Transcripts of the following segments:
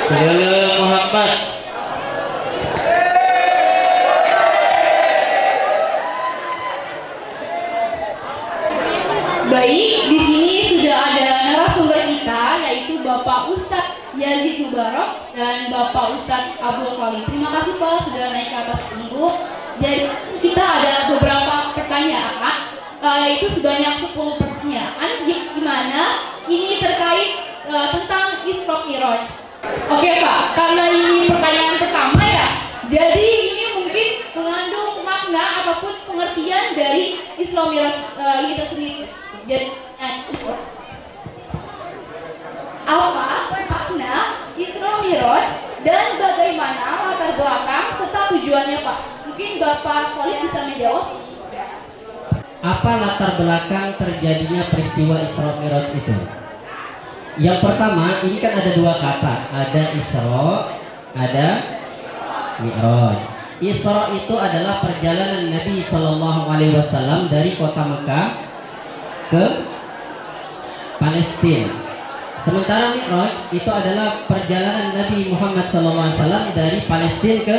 Saudara Muhammad. Baik, di sini sudah ada narasumber kita yaitu Bapak Ustadz Yazid Mubarok dan Bapak Ustadz Abdul Khalid. Terima kasih Pak sudah naik ke atas panggung. Jadi kita ada beberapa pertanyaan, yaitu sebanyak 10 pertanyaan di mana ini terkait tentang Isra Mi'raj. Oke Pak, karena ini pertanyaan pertama ya, jadi ini mungkin mengandung makna ataupun pengertian dari Isra Mi'raj itu sendiri. Jadi apa makna Isra Mi'raj dan bagaimana latar belakang serta tujuannya Pak? Mungkin Bapak Khalid bisa menjawab. Apa latar belakang terjadinya peristiwa Isra Mi'raj itu? Yang pertama, ini kan ada dua kata, ada Isra, ada Mi'raj. Isra itu adalah perjalanan Nabi Shallallahu Alaihi Wasallam dari kota Mekah ke Palestina. Sementara Mi'raj itu adalah perjalanan Nabi Muhammad SAW dari Palestina ke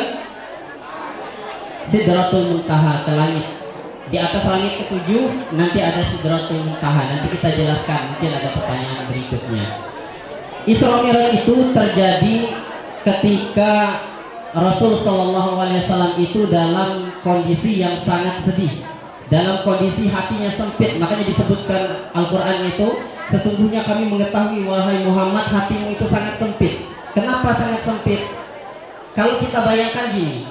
Sidratul Muntaha, ke langit. Di atas langit ketujuh nanti ada Sidratul Muntaha. Nanti kita jelaskan, mungkin ada pertanyaan berikutnya. Isra Mi'raj itu terjadi ketika Rasul SAW itu dalam kondisi yang sangat sedih, dalam kondisi hatinya sempit. Makanya disebutkan Al-Quran itu, sesungguhnya kami mengetahui wahai Muhammad, hatimu itu sangat sempit. Kenapa sangat sempit? Kalau kita bayangkan gini,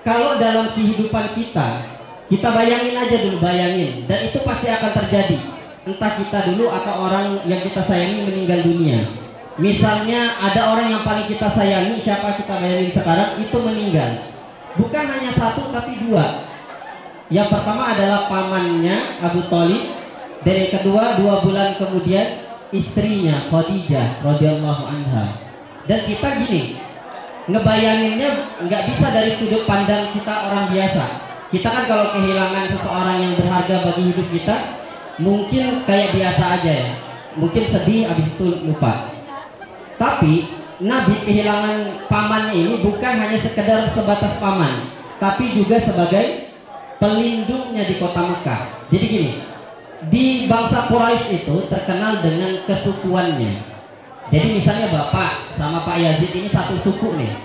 kalau dalam kehidupan kita bayangin aja dulu, bayangin, dan itu pasti akan terjadi. Entah kita dulu atau orang yang kita sayangi meninggal dunia. Misalnya ada orang yang paling kita sayangi, siapa kita bayangin sekarang, itu meninggal. Bukan hanya satu tapi dua. Yang pertama adalah pamannya Abu Thalib, dan yang kedua 2 bulan kemudian istrinya Khadijah radhiyallahu anha. Dan kita gini, ngebayanginnya nggak bisa dari sudut pandang kita orang biasa. Kita kan kalau kehilangan seseorang yang berharga bagi hidup kita, mungkin kayak biasa aja ya, mungkin sedih habis itu lupa. Tapi Nabi kehilangan pamannya ini bukan hanya sekedar sebatas paman, tapi juga sebagai pelindungnya di kota Mekah. Jadi gini, di bangsa Quraisy itu terkenal dengan kesukuannya. Jadi misalnya Bapak sama Pak Yazid ini satu suku nih.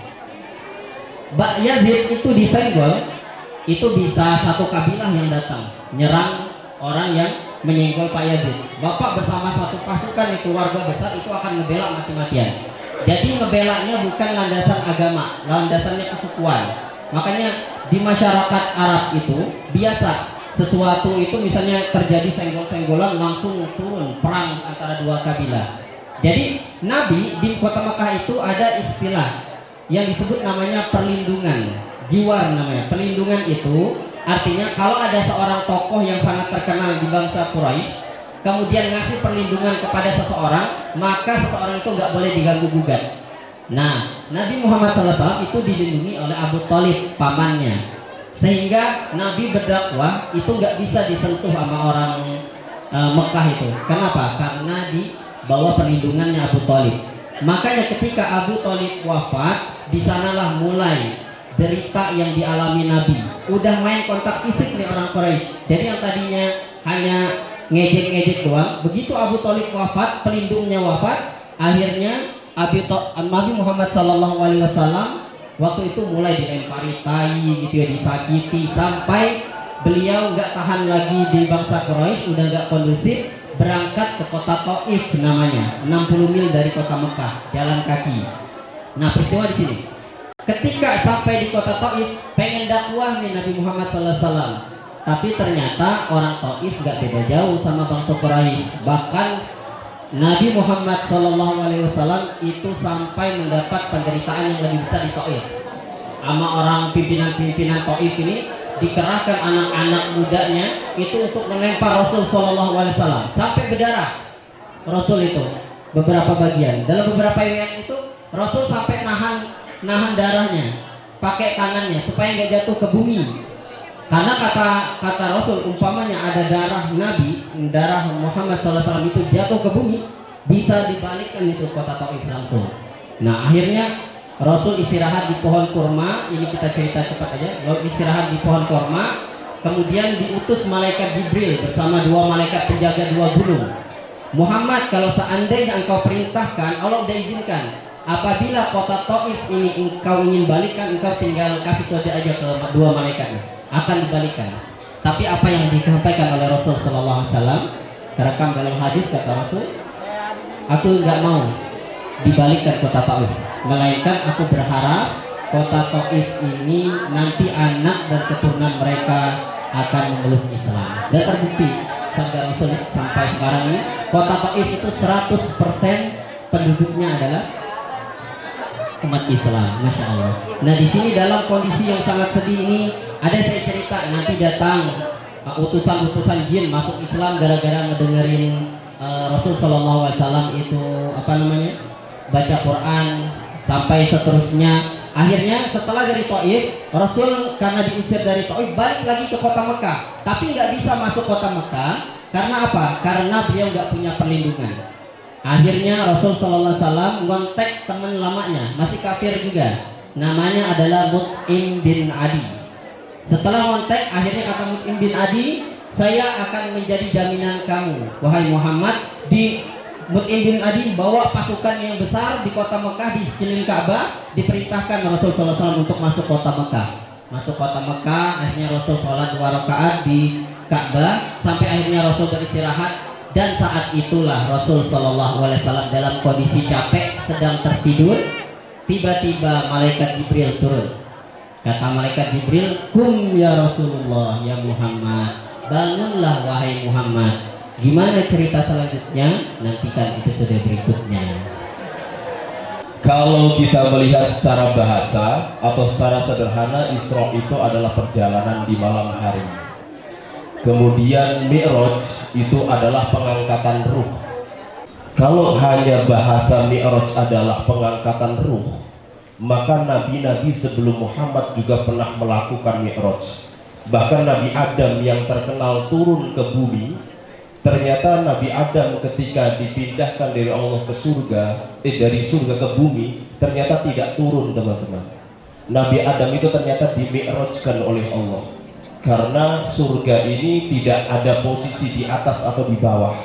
Mbak Yazid itu disenggol, itu bisa satu kabilah yang datang nyerang orang yang menyenggol Pak Yazid. Bapak bersama satu pasukan di keluarga besar itu akan ngebela mati-matian. Jadi ngebelanya bukan landasan agama, landasannya kesukuan. Makanya di masyarakat Arab itu biasa sesuatu itu misalnya terjadi senggol-senggolan langsung turun perang antara dua kabilah. Jadi Nabi di kota Mekah itu ada istilah yang disebut namanya perlindungan, jiwar namanya. Perlindungan itu artinya kalau ada seorang tokoh yang sangat terkenal di bangsa Quraisy kemudian ngasih perlindungan kepada seseorang, maka seseorang itu nggak boleh diganggu gugat. Nah, Nabi Muhammad SAW itu dilindungi oleh Abu Thalib, pamannya, sehingga Nabi berdakwah itu nggak bisa disentuh sama orang Mekah itu. Kenapa? Karena di bawah perlindungannya Abu Thalib. Makanya ketika Abu Thalib wafat, di sanalah mulai derita yang dialami Nabi. Udah main kontak fisik nih orang Quraisy. Jadi yang tadinya hanya ngejek-ngejek doang, begitu Abu Thalib wafat, pelindungnya wafat, akhirnya Nabi Muhammad SAW waktu itu mulai dilempari tai gitu ya, disakiti, sampai beliau nggak tahan lagi di bangsa Quraisy, udah nggak kondusif, berangkat ke kota Taif namanya, 60 mil dari kota Mekah, jalan kaki. Nah, peristiwa di sini. Ketika sampai di kota Taif, pengen dakwah nih Nabi Muhammad SAW, tapi ternyata orang Taif gak beda jauh sama bangsa Quraisy. Bahkan Nabi Muhammad SAW itu sampai mendapat penderitaan yang lebih besar di Taif. Sama orang pimpinan-pimpinan Taif ini dikerahkan anak-anak mudanya itu untuk melempar Rasul SAW sampai berdarah. Rasul itu beberapa bagian. Dalam beberapa ayat itu Rasul sampai nahan darahnya pakai tangannya supaya nggak jatuh ke bumi. Karena kata Rasul, umpamanya ada darah Nabi, darah Muhammad SAW itu jatuh ke bumi, bisa dibalikkan itu kota Taif langsung. Nah akhirnya Rasul istirahat di pohon kurma. Ini kita cerita cepat aja. Lalu istirahat di pohon kurma, kemudian diutus malaikat Jibril bersama dua malaikat penjaga dua gunung. Muhammad, kalau seandainya engkau perintahkan, Allah udah izinkan, apabila kota Taif ini engkau ingin balikan, engkau tinggal kasih kode aja ke dua malaikat, akan dibalikan. Tapi apa yang disampaikan oleh Rasul Sallallahu Alaihi Wasallam terekam dalam hadis, kata Rasul, aku nggak mau dibalikan kota Taif, melainkan aku berharap kota Taif ini nanti anak dan keturunan mereka akan memeluk Islam. Dan terbukti sampai Rasul sampai sekarang ini kota Taif itu 100% penduduknya adalah umat Islam, masya Allah. Nah di sini dalam kondisi yang sangat sedih ini, ada saya cerita nanti datang utusan-utusan jin masuk Islam gara-gara ngedengerin Rasul Shallallahu Alaihi Wasallam itu apa namanya baca Quran sampai seterusnya. Akhirnya setelah dari Taif, Rasul karena diusir dari Taif balik lagi ke kota Mekah, tapi nggak bisa masuk kota Mekah karena apa? Karena beliau nggak punya perlindungan. Akhirnya Rasul Sallallahu Alaihi Wasallam ngontek teman lamanya, masih kafir juga, namanya adalah Mut'im bin Adi. Setelah ngontek, akhirnya kata Mut'im bin Adi, saya akan menjadi jaminan kamu, wahai Muhammad. Di Mut'im bin Adi bawa pasukan yang besar di kota Mekah di sekeliling Ka'bah, diperintahkan Rasul Sallallahu Alaihi Wasallam untuk masuk kota Mekah. Masuk kota Mekah, akhirnya Rasul sholat 2 rakaat di Ka'bah sampai akhirnya Rasul beristirahat. Dan saat itulah Rasul Shallallahu Alaihi Wasallam dalam kondisi capek sedang tertidur, tiba-tiba malaikat Jibril turun. Kata malaikat Jibril, "Kum ya Rasulullah, ya Muhammad, bangunlah wahai Muhammad." Gimana cerita selanjutnya? Nantikan episode berikutnya. Kalau kita melihat secara bahasa atau secara sederhana, Isra itu adalah perjalanan di malam hari. Kemudian Mi'raj itu adalah pengangkatan ruh. Kalau hanya bahasa Mi'raj adalah pengangkatan ruh, maka nabi-nabi sebelum Muhammad juga pernah melakukan Mi'raj. Bahkan Nabi Adam yang terkenal turun ke bumi, ternyata Nabi Adam ketika dipindahkan dari Allah ke surga, dari surga ke bumi, ternyata tidak turun, teman-teman. Nabi Adam itu ternyata di-mi'rajkan oleh Allah. Karena surga ini tidak ada posisi di atas atau di bawah.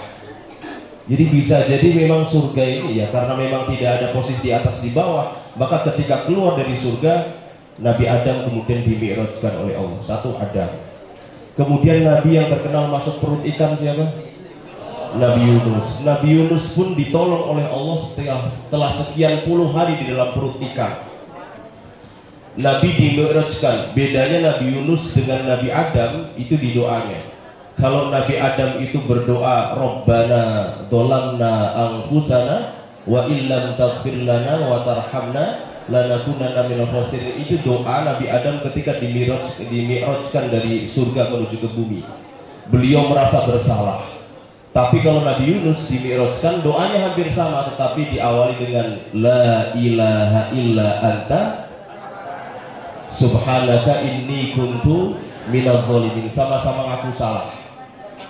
Jadi bisa jadi memang surga ini ya, karena memang tidak ada posisi di atas di bawah, maka ketika keluar dari surga, Nabi Adam kemudian di-mi'rajkan oleh Allah. Satu Adam. Kemudian Nabi yang terkenal masuk perut ikan siapa? Nabi Yunus. Nabi Yunus pun ditolong oleh Allah setelah sekian puluh hari di dalam perut ikan. Nabi di-mi'rajkan. Bedanya Nabi Yunus dengan Nabi Adam itu di doanya. Kalau Nabi Adam itu berdoa, Rabbana dzalamna anfusana wa illam taghfir lana wa tarhamna lanakunanna minal khasirin. Itu doa Nabi Adam ketika di-mi'rajkan dari surga menuju ke bumi. Beliau merasa bersalah. Tapi kalau Nabi Yunus di-mi'rajkan, doanya hampir sama, tetapi diawali dengan La ilaha illa anta subhanaka inni kuntu minadz zalimin. Sama-sama ngaku salah.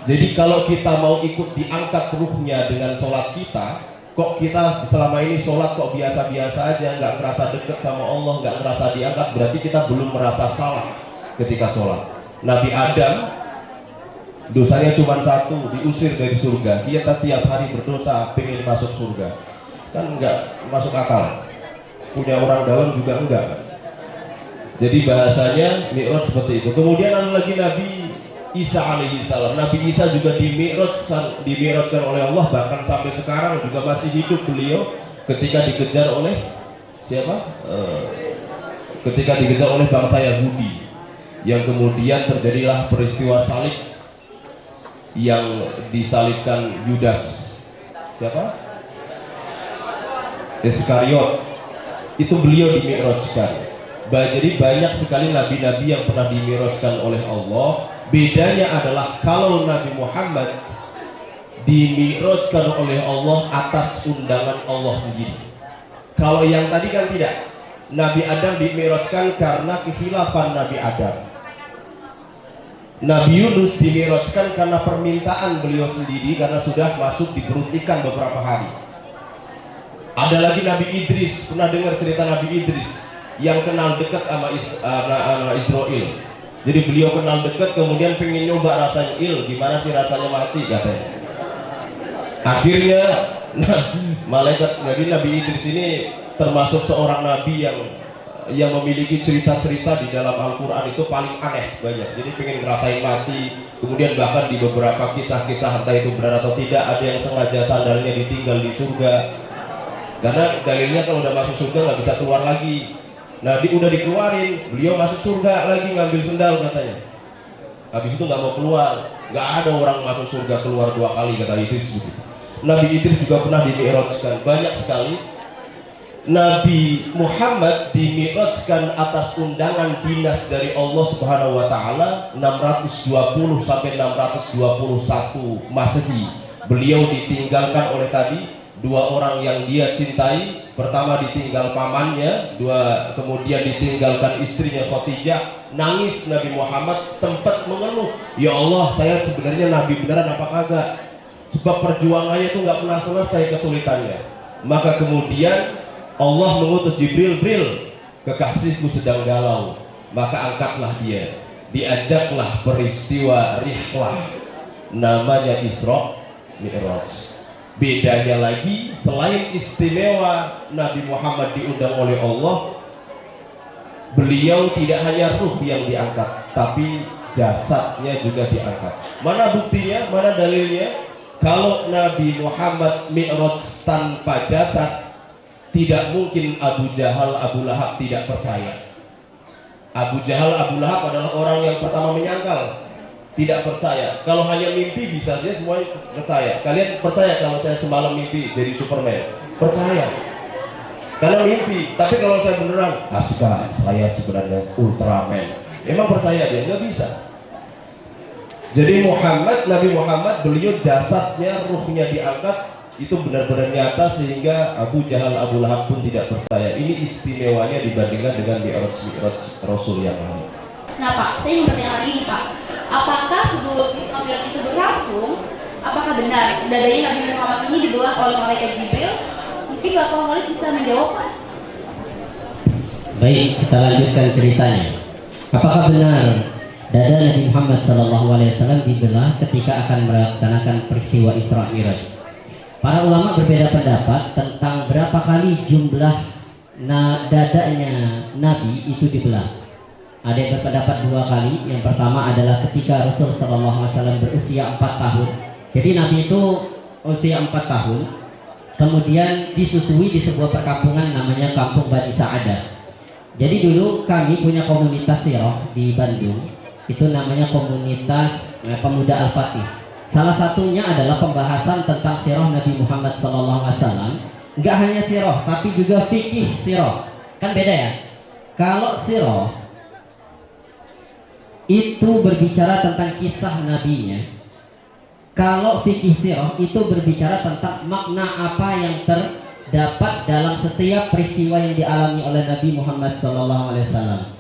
Jadi kalau kita mau ikut diangkat ruhnya dengan sholat kita, kok kita selama ini sholat kok biasa-biasa aja, nggak merasa dekat sama Allah, nggak merasa diangkat, berarti kita belum merasa salah ketika sholat. Nabi Adam dosanya cuma satu, diusir dari surga. Kita tiap hari berdosa pengen masuk surga, kan nggak masuk akal. Punya orang dalam juga enggak. Jadi bahasanya Mi'raj seperti itu. Kemudian ada lagi Nabi Isa alaihi salam. Nabi Isa juga di-mi'rajkan oleh Allah, bahkan sampai sekarang juga masih hidup beliau ketika dikejar oleh siapa? Ketika dikejar oleh bangsa Yahudi, yang kemudian terjadilah peristiwa salib yang disalibkan Yudas. Siapa? Iskariot. Itu beliau di-mi'rajkan. Jadi banyak sekali nabi-nabi yang pernah di-mi'rajkan oleh Allah. Bedanya adalah kalau Nabi Muhammad di-mi'rajkan oleh Allah atas undangan Allah sendiri. Kalau yang tadi kan tidak. Nabi Adam di-mi'rajkan karena kekhilafan Nabi Adam. Nabi Yunus di-mi'rajkan karena permintaan beliau sendiri, karena sudah masuk di perut ikan beberapa hari. Ada lagi Nabi Idris, pernah dengar cerita Nabi Idris yang kenal dekat sama Israel. Jadi beliau kenal dekat, kemudian pengen nyoba rasanya, gimana sih rasanya mati katanya. Akhirnya malaikat Nabi Idris ini termasuk seorang nabi yang memiliki cerita-cerita di dalam Al-Quran itu paling aneh banyak. Jadi pengen ngerasain mati, kemudian bahkan di beberapa kisah-kisah entah itu benar atau tidak, ada yang sengaja sandalnya ditinggal di surga karena dalilnya kalau udah masuk surga nggak bisa keluar lagi. Nah udah dikeluarin, beliau masuk surga lagi ngambil sendal katanya. Habis itu nggak mau keluar, nggak ada orang masuk surga keluar 2 kali kata Idris begitu. Nabi Idris juga pernah dimi'rajkan. Banyak sekali Nabi Muhammad dimi'rajkan atas undangan dinas dari Allah Subhanahu wa taala 620 sampai 621 Masehi. Beliau ditinggalkan oleh tadi 2 orang yang dia cintai. Pertama ditinggal pamannya, kemudian ditinggalkan istrinya Khadijah. Nangis Nabi Muhammad, sempat mengeluh, ya Allah, saya sebenarnya nabi beneran apa kagak? Sebab perjuangannya itu nggak pernah selesai kesulitannya. Maka kemudian Allah mengutus Jibril, kekasihku sedang galau, maka angkatlah dia, diajaklah peristiwa rihlah, namanya Isra Mi'raj. Bedanya lagi, selain istimewa Nabi Muhammad diundang oleh Allah, beliau tidak hanya ruh yang diangkat, tapi jasadnya juga diangkat. Mana buktinya, mana dalilnya? Kalau Nabi Muhammad Mi'raj tanpa jasad, tidak mungkin Abu Jahal, Abu Lahab tidak percaya. Abu Jahal, Abu Lahab adalah orang yang pertama menyangkal, tidak percaya. Kalau hanya mimpi bisa dia semuanya percaya. Kalian percaya kalau saya semalam mimpi jadi Superman? Percaya, karena mimpi. Tapi kalau saya beneran, astaga, saya sebenarnya Ultraman, emang percaya dia? Nggak bisa. Jadi Nabi Muhammad, beliau jasadnya, ruhnya diangkat, itu benar-benar nyata sehingga Abu Jahal, Abu Lahab pun tidak percaya. Ini istimewanya dibandingkan dengan Mi'raj Rasul yang lain. Nah Pak, saya ingin bertanya lagi nih Pak, apakah sebelum Isra Mi'raj itu berlangsung, apakah benar dadanya Nabi Muhammad ini dibelah oleh malaikat Jibril? Mungkin Bapak Khalid bisa menjawab Pak. Baik, kita lanjutkan ceritanya. Apakah benar dada Nabi Muhammad SAW dibelah ketika akan melaksanakan peristiwa Isra Mi'raj? Para ulama berbeda pendapat tentang berapa kali jumlah dadanya Nabi itu dibelah. Ada yang berpendapat 2 kali. Yang pertama adalah ketika Rasul SAW berusia 4 tahun. Jadi Nabi itu usia 4 tahun, kemudian disusui di sebuah perkampungan namanya Kampung Bani Sa'adah. Jadi dulu kami punya komunitas sirah di Bandung, itu namanya komunitas Pemuda Al-Fatih. Salah satunya adalah pembahasan tentang sirah Nabi Muhammad SAW. Enggak hanya sirah, tapi juga fikih sirah. Kan beda ya? Kalau sirah itu berbicara tentang kisah nabinya, kalau fikih sirah itu berbicara tentang makna apa yang terdapat dalam setiap peristiwa yang dialami oleh Nabi Muhammad SAW.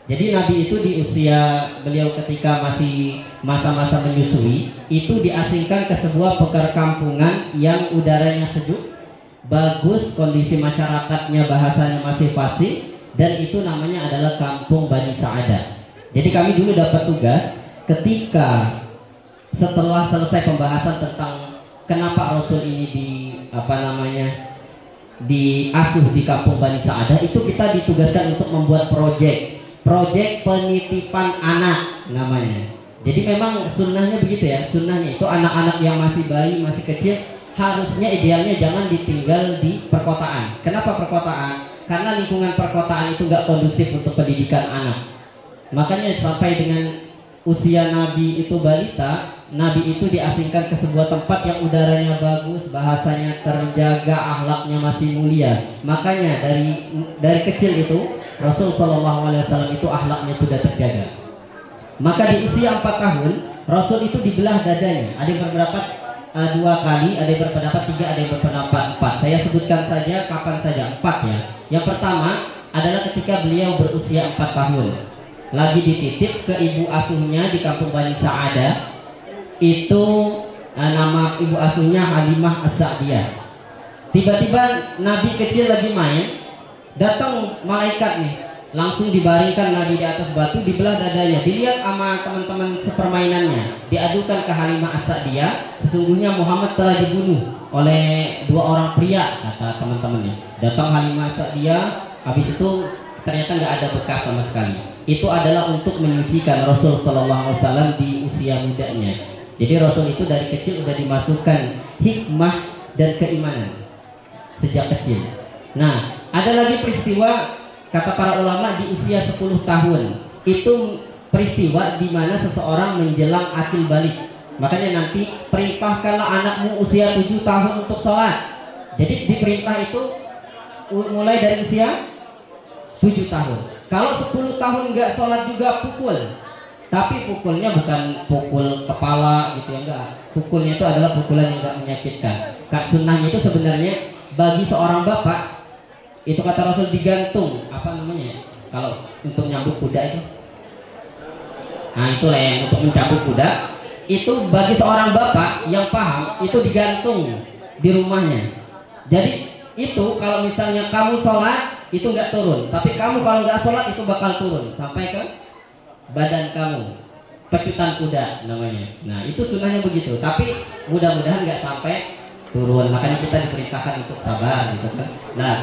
Jadi Nabi itu di usia beliau ketika masih masa-masa menyusui, itu diasingkan ke sebuah perkampungan yang udaranya sejuk, bagus, kondisi masyarakatnya bahasanya masih fasih, dan itu namanya adalah Kampung Bani Sa'adah. Jadi kami dulu dapat tugas ketika setelah selesai pembahasan tentang kenapa Rasul ini diasuh di Kampung Bani Sa'adah, itu kita ditugaskan untuk membuat proyek penitipan anak namanya. Jadi memang sunnahnya begitu ya. Sunnahnya itu anak-anak yang masih bayi, masih kecil, harusnya idealnya jangan ditinggal di perkotaan. Kenapa perkotaan? Karena lingkungan perkotaan itu nggak kondusif untuk pendidikan anak. Makanya sampai dengan usia Nabi itu balita, Nabi itu diasingkan ke sebuah tempat yang udaranya bagus, bahasanya terjaga, akhlaknya masih mulia. Makanya dari kecil itu Rasul SAW itu akhlaknya sudah terjaga. Maka di usia 4 tahun Rasul itu dibelah dadanya. Ada yang berpendapat 2 kali, ada yang berpendapat 3, ada yang berpendapat 4. Saya sebutkan saja kapan saja, 4 ya. Yang pertama adalah ketika beliau berusia 4 tahun, lagi dititip ke ibu asuhnya di Kampung Bani Sa'adah. Itu nama ibu asuhnya Halimah As-Sa'diyah. Tiba-tiba Nabi kecil lagi main, datang malaikat nih, langsung dibaringkan Nabi di atas batu, dibelah dadanya, dilihat sama teman-teman sepermainannya, diadukan ke Halimah As-Sa'diyah, sesungguhnya Muhammad telah dibunuh oleh dua orang pria, kata teman-temannya. Datang Halimah As-Sa'diyah, habis itu ternyata nggak ada bekas sama sekali. Itu adalah untuk menyucikan Rasul Sallallahu Alaihi Wasallam di usia mudanya. Jadi Rasul itu dari kecil udah dimasukkan hikmah dan keimanan sejak kecil. Nah, ada lagi peristiwa kata para ulama di usia 10 tahun. Itu peristiwa di mana seseorang menjelang akil balik. Makanya nanti perintahkanlah anakmu usia 7 tahun untuk sholat. Jadi diperintah itu mulai dari usia 7 tahun. Kalau 10 tahun nggak sholat juga pukul. Tapi pukulnya bukan pukul kepala gitu ya, enggak. Pukulnya itu adalah pukulan yang nggak menyakitkan. Kak sunnahnya itu sebenarnya bagi seorang bapak itu kata Rasul digantung apa namanya kalau untuk nyambuk kuda itu. Nah itulah yang untuk mencambuk kuda itu bagi seorang bapak yang paham itu digantung di rumahnya. Jadi itu kalau misalnya kamu sholat itu nggak turun, tapi kamu kalau nggak sholat itu bakal turun sampai ke badan kamu, pecutan kuda namanya. Nah itu sunnahnya begitu, tapi mudah-mudahan nggak sampai turun, makanya kita diperintahkan untuk sabar gitu kan. Nah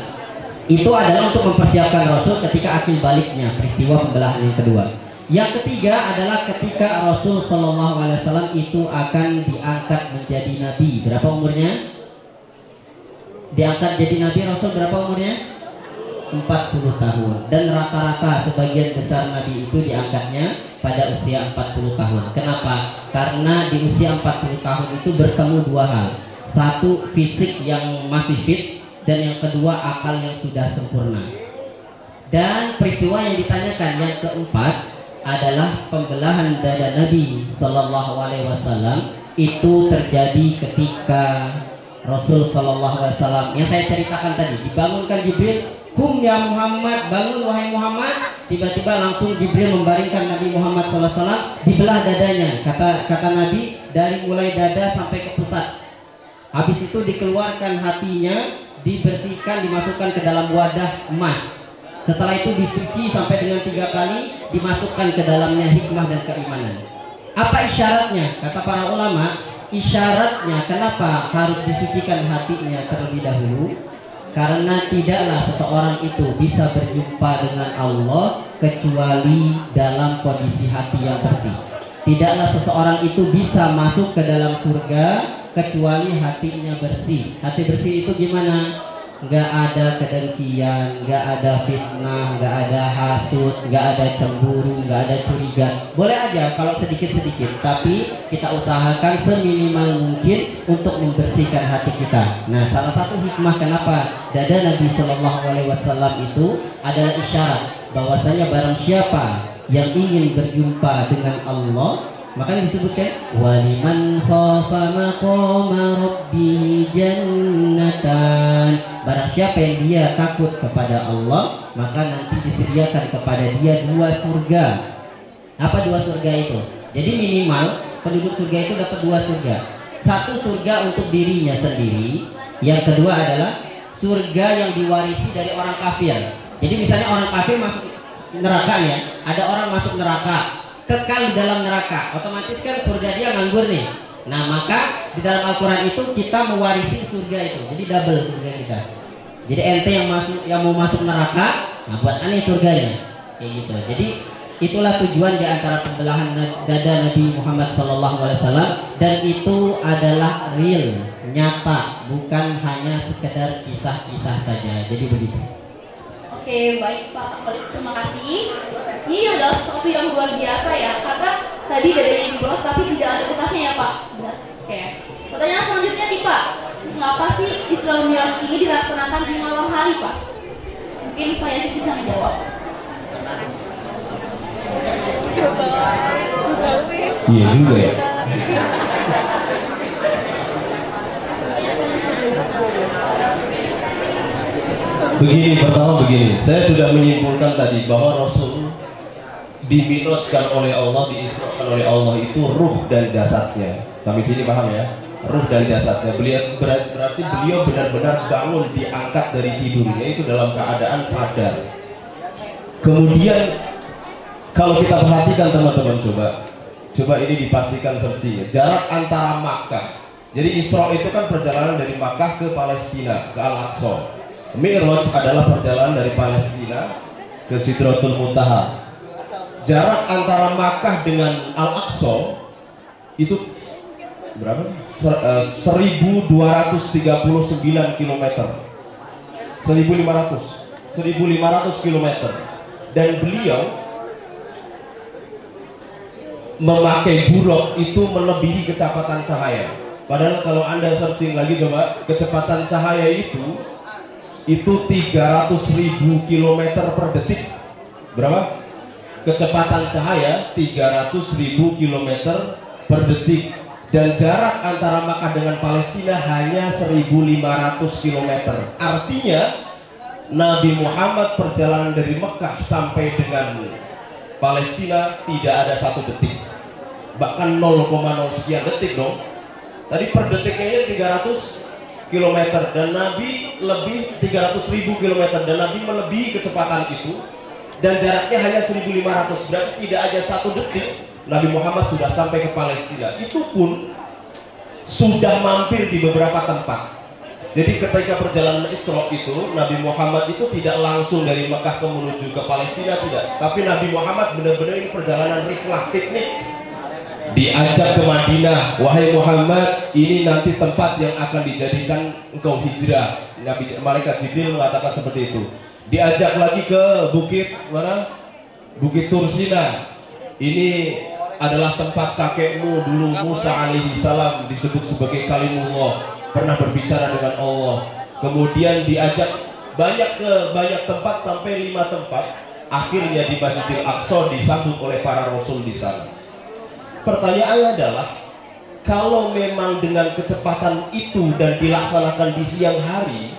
itu adalah untuk mempersiapkan Rasul ketika akil baliknya, peristiwa pembelahan yang kedua. Yang ketiga adalah ketika Rasul Shallallahu Alaihi Wasallam itu akan diangkat menjadi nabi. Berapa umurnya? Diangkat jadi nabi Rasul berapa umurnya? 40 tahun. Dan rata-rata sebagian besar nabi itu diangkatnya pada usia 40 tahun. Kenapa? Karena di usia 40 tahun itu bertemu dua hal. Satu, fisik yang masih fit, dan yang kedua akal yang sudah sempurna. Dan peristiwa yang ditanyakan yang keempat adalah pembelahan dada Nabi Sallallahu Alaihi Wasallam itu terjadi ketika Rasul Sallallahu Alaihi Wasallam yang saya ceritakan tadi dibangunkan Jibril, "Kum ya Muhammad, bangun wahai Muhammad." Tiba-tiba langsung Jibril membaringkan Nabi Muhammad Sallallahu Alaihi Wasallam, dibelah dadanya. Kata Nabi dari mulai dada sampai ke pusat. Habis itu dikeluarkan hatinya, dibersihkan, dimasukkan ke dalam wadah emas. Setelah itu disuci sampai dengan 3 kali, dimasukkan ke dalamnya hikmah dan keimanan. Apa isyaratnya? Kata para ulama, isyaratnya kenapa harus disucikan hatinya terlebih dahulu? Karena tidaklah seseorang itu bisa berjumpa dengan Allah kecuali dalam kondisi hati yang bersih. Tidaklah seseorang itu bisa masuk ke dalam surga kecuali hatinya bersih. Hati bersih itu gimana? Gak ada kedengkian, gak ada fitnah, gak ada hasut, gak ada cemburu, gak ada curiga. Boleh aja kalau sedikit-sedikit, tapi kita usahakan seminimal mungkin untuk membersihkan hati kita. Nah, salah satu hikmah kenapa dada Nabi Shallallahu Alaihi Wasallam itu adalah isyarat bahwasanya barang siapa yang ingin berjumpa dengan Allah, makanya disebutkan waliman khafa maqama rabbih jannatan. Barang siapa yang dia takut kepada Allah, maka nanti disediakan kepada dia 2 surga. Apa 2 surga itu? Jadi minimal penduduk surga itu dapat 2 surga. Satu surga untuk dirinya sendiri, yang kedua adalah surga yang diwarisi dari orang kafir. Jadi misalnya orang kafir masuk neraka ya, ada orang masuk neraka kekal di dalam neraka, otomatis kan surga dia nganggur nih. Nah maka di dalam Al-Quran itu kita mewarisi surga itu, jadi double surga kita. Jadi ente yang mau masuk neraka, nah buat aneh surganya, kayak gitu. Jadi itulah tujuan di antara pembelahan dada Nabi Muhammad SAW, dan itu adalah real, nyata, bukan hanya sekedar kisah-kisah saja. Jadi begitu. Oke, baik Pak Khalid, terima kasih. Ini adalah sesuatu yang luar biasa ya, karena tadi dadanya di bawah tapi tidak ada bekasnya ya Pak. Benar. Oke. Pertanyaan selanjutnya nih Pak, mengapa sih Isra Mi'raj ini dilaksanakan di malam hari Pak? Mungkin Pak Yazid bisa menjawab. Iya juga ya. Pertama begini, saya sudah menyimpulkan tadi bahwa Rasul dimi'rajkan oleh Allah, diisrakan oleh Allah itu ruh dan jasadnya. Sampai sini paham ya? ruh dan jasadnya. Berarti beliau benar-benar bangun, diangkat dari tidurnya itu dalam keadaan sadar. Kemudian kalau kita perhatikan teman-teman, coba ini dipastikan searching jarak antara Makkah. Jadi Isra itu kan perjalanan dari Makkah ke Palestina, ke Al-Aqsa. Mi'raj adalah perjalanan dari Palestina ke Sidratul Muntaha. Jarak antara Makkah dengan Al-Aqsa itu berapa? 1239 km. 1500 km. Dan beliau memakai buruk itu melebihi kecepatan cahaya. Padahal kalau Anda searching lagi coba, kecepatan cahaya itu 300.000 km per detik. Berapa? Kecepatan cahaya 300.000 km per detik. Dan jarak antara Makkah dengan Palestina hanya 1.500 km. Artinya Nabi Muhammad perjalanan dari Mekah sampai dengan Palestina tidak ada 1 detik, bahkan 0,0 sekian detik dong. Tadi per detiknya 300 km dan Nabi lebih 300.000 km dan Nabi melebihi kecepatan itu dan jaraknya hanya 1.500, dan tidak ada 1 detik Nabi Muhammad sudah sampai ke Palestina. Itu pun sudah mampir di beberapa tempat. Jadi ketika perjalanan Isra itu Nabi Muhammad itu tidak langsung dari Mekah menuju ke Palestina, tidak. Tapi Nabi Muhammad benar-benar ini perjalanan rihlah, piknik. Diajak ke Madinah, wahai Muhammad, ini nanti tempat yang akan dijadikan engkau hijrah. Nabi malaikat Jibril mengatakan seperti itu. Diajak lagi ke bukit mana? Bukit Tursina. Ini adalah tempat kakekmu dulu Musa alaihi salam disebut sebagai kalimullah, pernah berbicara dengan Allah. Kemudian diajak banyak tempat sampai 5 tempat. Akhirnya di Masjidil Aqsa disambut oleh para rasul di sana. Pertanyaannya adalah, kalau memang dengan kecepatan itu dan dilaksanakan di siang hari,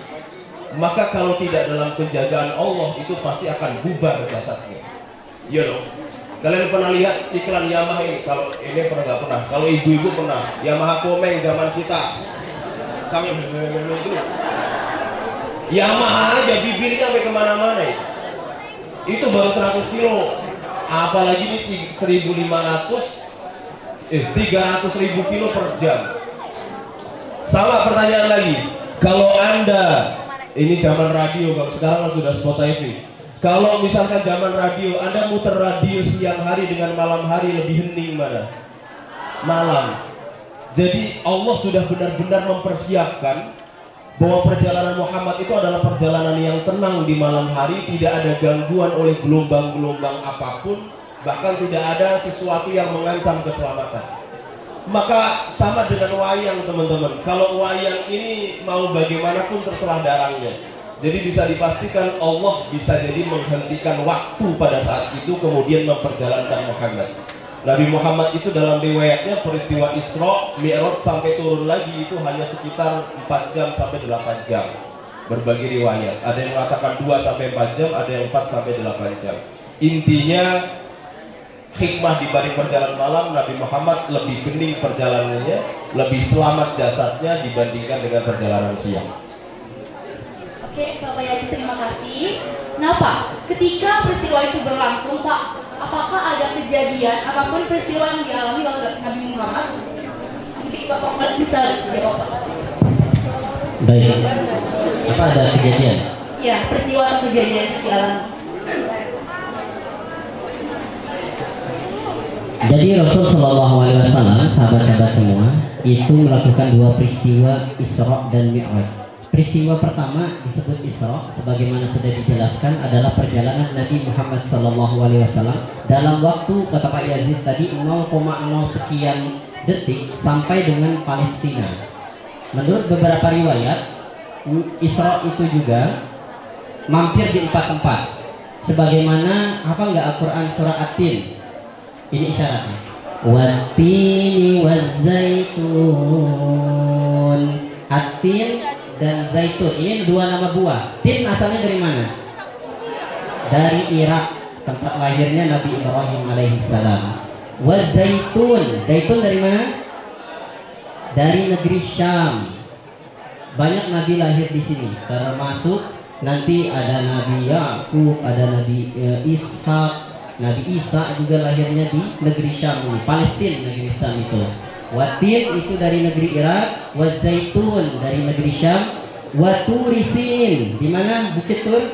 maka kalau tidak dalam penjagaan Allah itu pasti akan bubar jasadnya. Ya dong. Kalian pernah lihat iklan Yamaha ini? Kalau ini pernah nggak pernah? Kalau ibu-ibu pernah. Yamaha Komeng zaman kita. Sampai itu. Yamaha aja bibirnya sampai kemana-mana itu. Itu baru 100 kilo. Apalagi ini 300.000 kilo per jam. Sama pertanyaan lagi. Kalau Anda ini zaman radio, kalau sekarang kan sudah Spotify. Kalau misalkan zaman radio, Anda muter radio siang hari dengan malam hari, lebih hening mana? Malam. Jadi Allah sudah benar-benar mempersiapkan bahwa perjalanan Muhammad itu adalah perjalanan yang tenang di malam hari, tidak ada gangguan oleh gelombang-gelombang apapun, bahkan tidak ada sesuatu yang mengancam keselamatan. Maka sama dengan wayang teman-teman. Kalau wayang ini mau bagaimanapun terserah darangnya. Jadi bisa dipastikan Allah bisa jadi menghentikan waktu pada saat itu kemudian memperjalankan Muhammad. Nabi Muhammad itu dalam riwayatnya peristiwa Isra, Mi'raj sampai turun lagi itu hanya sekitar 4 jam sampai 8 jam. Berbagi riwayat. Ada yang mengatakan 2 sampai 4 jam, ada yang 4 sampai 8 jam. Intinya hikmah di balik perjalanan malam, Nabi Muhammad lebih bening perjalanannya, lebih selamat jasadnya dibandingkan dengan perjalanan siang. Oke, Bapak Yaji, terima kasih. Nah Pak, ketika peristiwa itu berlangsung Pak, apakah ada kejadian ataupun peristiwa yang dialami oleh Nabi Muhammad? Mungkin Bapak bisa jawab Pak. Baik. Apa ada kejadian? Iya, peristiwa atau kejadian yang dialami. Jadi Rasul Shallallahu Alaihi Wasallam, sahabat-sahabat semua, itu melakukan 2 peristiwa Isra dan Mi'raj. Peristiwa pertama disebut Isra, sebagaimana sudah dijelaskan, adalah perjalanan Nabi Muhammad Shallallahu Alaihi Wasallam dalam waktu, kata Pak Yazid tadi, 0,0 sekian detik sampai dengan Palestina. Menurut beberapa riwayat, Isra itu juga mampir di 4 tempat. Sebagaimana, hafal nggak Al-Quran surah At-Tin? Ini isyaratnya. Wat-tini waz-zaitun. At-tin dan zaitun, ini 2 nama buah. Tin asalnya dari mana? Dari Irak, tempat lahirnya Nabi Ibrahim alaihissalam. Waz-zaitun, zaitun dari mana? dari negeri Syam. Banyak nabi lahir di sini, termasuk nanti ada Nabi Yakub, ada Nabi Ishak, Nabi Isa juga lahirnya di negeri Syam ini, Palestina negeri Syam itu. Watin itu dari negeri Irak, Wazaitun dari negeri Syam, Waturisin di mana Bukit Tur?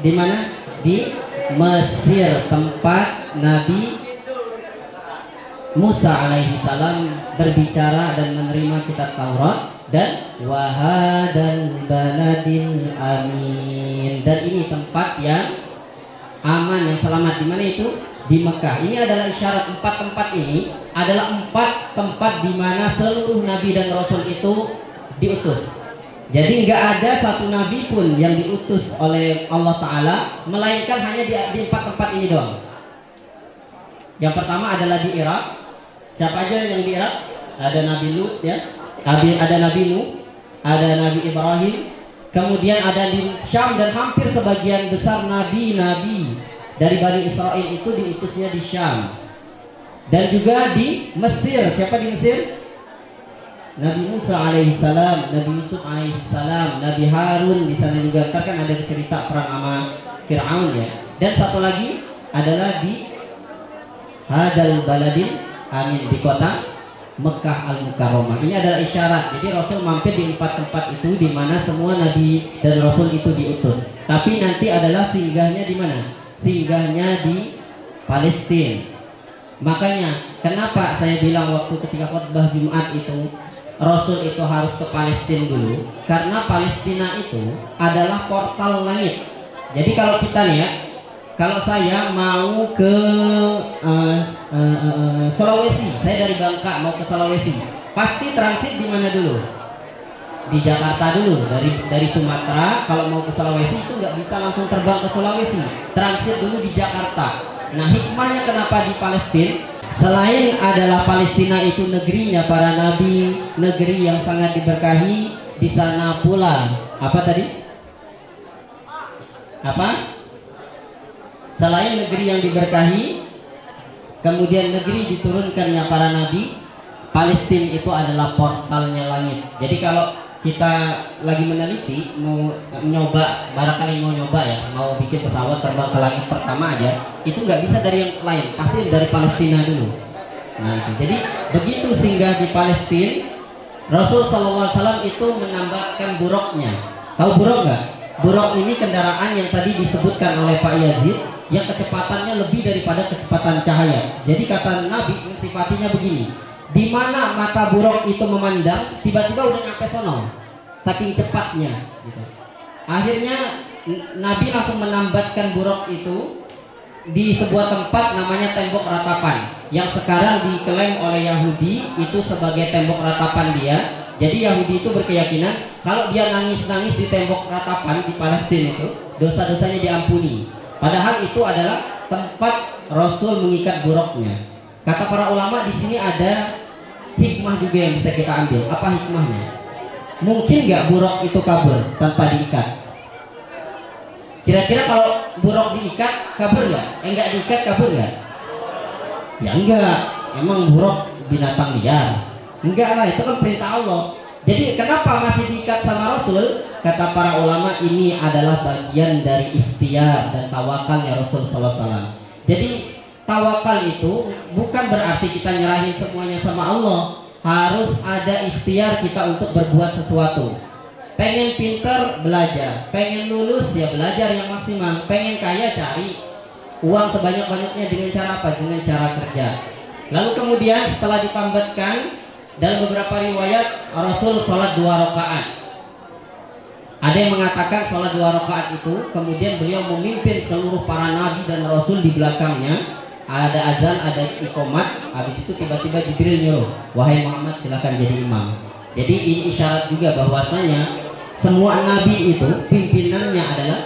Di mana? Di Mesir, tempat Nabi Musa alaihi salam berbicara dan menerima kitab Taurat. Dan wahadal baladil amin, dan ini tempat yang aman, yang selamat. Di mana itu? Di Mekah. Ini adalah isyarat. 4 tempat ini adalah 4 tempat di mana seluruh nabi dan rasul itu diutus. Jadi nggak ada satu nabi pun yang diutus oleh Allah Ta'ala melainkan hanya di 4 tempat ini doang. Yang pertama adalah di Irak. Siapa aja yang di Irak? Ada Nabi Lut ya, ada Nabi Nuh, ada Nabi Ibrahim. Kemudian ada di Syam, dan hampir sebagian besar nabi-nabi dari Bani Israel itu diutusnya di Syam. Dan juga di Mesir. Siapa di Mesir? Nabi Musa alaihissalam, Nabi Yusuf alaihissalam, Nabi Harun di sana juga. Kan ada cerita perang sama Fir'aun ya. Dan satu lagi adalah di Hadal Baladil Amin, di kota Mekah Al-Mukarramah. Ini adalah isyarat. Jadi Rasul mampir di 4 tempat itu di mana semua nabi dan rasul itu diutus. Tapi nanti adalah singgahnya di mana? Singgahnya di Palestina. Makanya kenapa saya bilang waktu ketika khutbah Jumat itu Rasul itu harus ke Palestina dulu, karena Palestina itu adalah portal langit. Jadi kalau kita lihat, kalau saya mau ke Sulawesi, saya dari Bangka mau ke Sulawesi, pasti transit di mana dulu? Di Jakarta dulu. Dari Sumatera kalau mau ke Sulawesi itu nggak bisa langsung terbang ke Sulawesi, transit dulu di Jakarta. Nah, hikmahnya kenapa di Palestina? Selain adalah Palestina itu negerinya para nabi, negeri yang sangat diberkahi, di sana pula apa tadi? Apa? Selain negeri yang diberkahi, kemudian negeri diturunkannya para nabi, Palestina itu adalah portalnya langit. Jadi kalau kita lagi meneliti, mau nyoba, barangkali mau nyoba ya, mau bikin pesawat terbang ke langit pertama aja, itu nggak bisa dari yang lain, pasti dari Palestina dulu. Nah itu, jadi begitu singgah di Palestina, Rasul SAW itu menambahkan buruknya. Tahu buruk nggak? Buruk ini kendaraan yang tadi disebutkan oleh Pak Yazid, yang kecepatannya lebih daripada kecepatan cahaya. Jadi kata Nabi mensifatinya begini, di mana mata buruk itu memandang, tiba-tiba udah nyampe sono, saking cepatnya gitu. Akhirnya Nabi langsung menambatkan buruk itu di sebuah tempat namanya tembok ratapan, yang sekarang diklaim oleh Yahudi itu sebagai tembok ratapan dia. Jadi Yahudi itu berkeyakinan kalau dia nangis-nangis di tembok ratapan di Palestina itu dosa-dosanya diampuni. Padahal itu adalah tempat Rasul mengikat buruknya. Kata para ulama di sini ada hikmah juga yang bisa kita ambil. Apa hikmahnya? Mungkin nggak buruk itu kabur tanpa diikat? Kira-kira kalau buruk diikat kabur nggak? Enggak diikat kabur nggak? Ya enggak. Emang buruk binatang liar? Enggak lah, itu kan perintah Allah. Jadi kenapa masih diikat sama Rasul? Kata para ulama ini adalah bagian dari ikhtiar dan tawakalnya Rasul SAW. Jadi tawakal itu bukan berarti kita nyerahin semuanya sama Allah. Harus ada ikhtiar kita untuk berbuat sesuatu. Pengen pinter, belajar. Pengen lulus, ya belajar yang maksimal. Pengen kaya, cari uang sebanyak-banyaknya dengan cara apa? Dengan cara kerja. Lalu kemudian setelah ditambatkan, dalam beberapa riwayat Rasul sholat 2 rakaat. Ada yang mengatakan sholat 2 rakaat itu kemudian beliau memimpin seluruh para nabi dan rasul di belakangnya. Ada azan, ada iqomat. Habis itu tiba-tiba Jibril nyuruh, wahai Muhammad silakan jadi imam. Jadi ini isyarat juga bahwasanya semua nabi itu pimpinannya adalah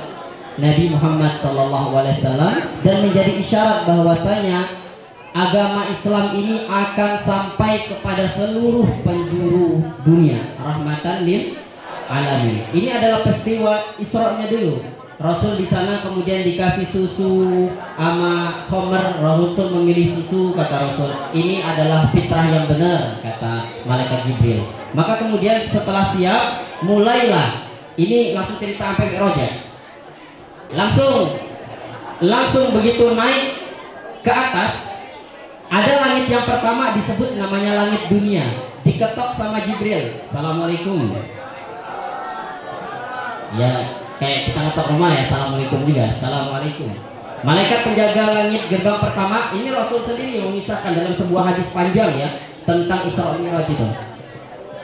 Nabi Muhammad SAW, dan menjadi isyarat bahwasanya agama Islam ini akan sampai kepada seluruh penjuru dunia, rahmatan lil alamin. Ini adalah peristiwa Isra-nya dulu. Rasul di sana kemudian dikasih susu sama Homer. Rasul memilih susu, kata Rasul. Ini adalah fitrah yang benar, kata malaikat Jibril. Maka kemudian setelah siap, mulailah. Ini langsung cerita sampai Mi'raj ya. Langsung begitu naik ke atas, ada langit yang pertama disebut namanya langit dunia. Diketok sama Jibril. Assalamualaikum. Ya, kayak kita ngetok rumah ya, assalamualaikum juga. Assalamualaikum. Malaikat penjaga langit gerbang pertama, ini Rasul sendiri mengisahkan dalam sebuah hadis panjang ya tentang Isra Mi'raj itu.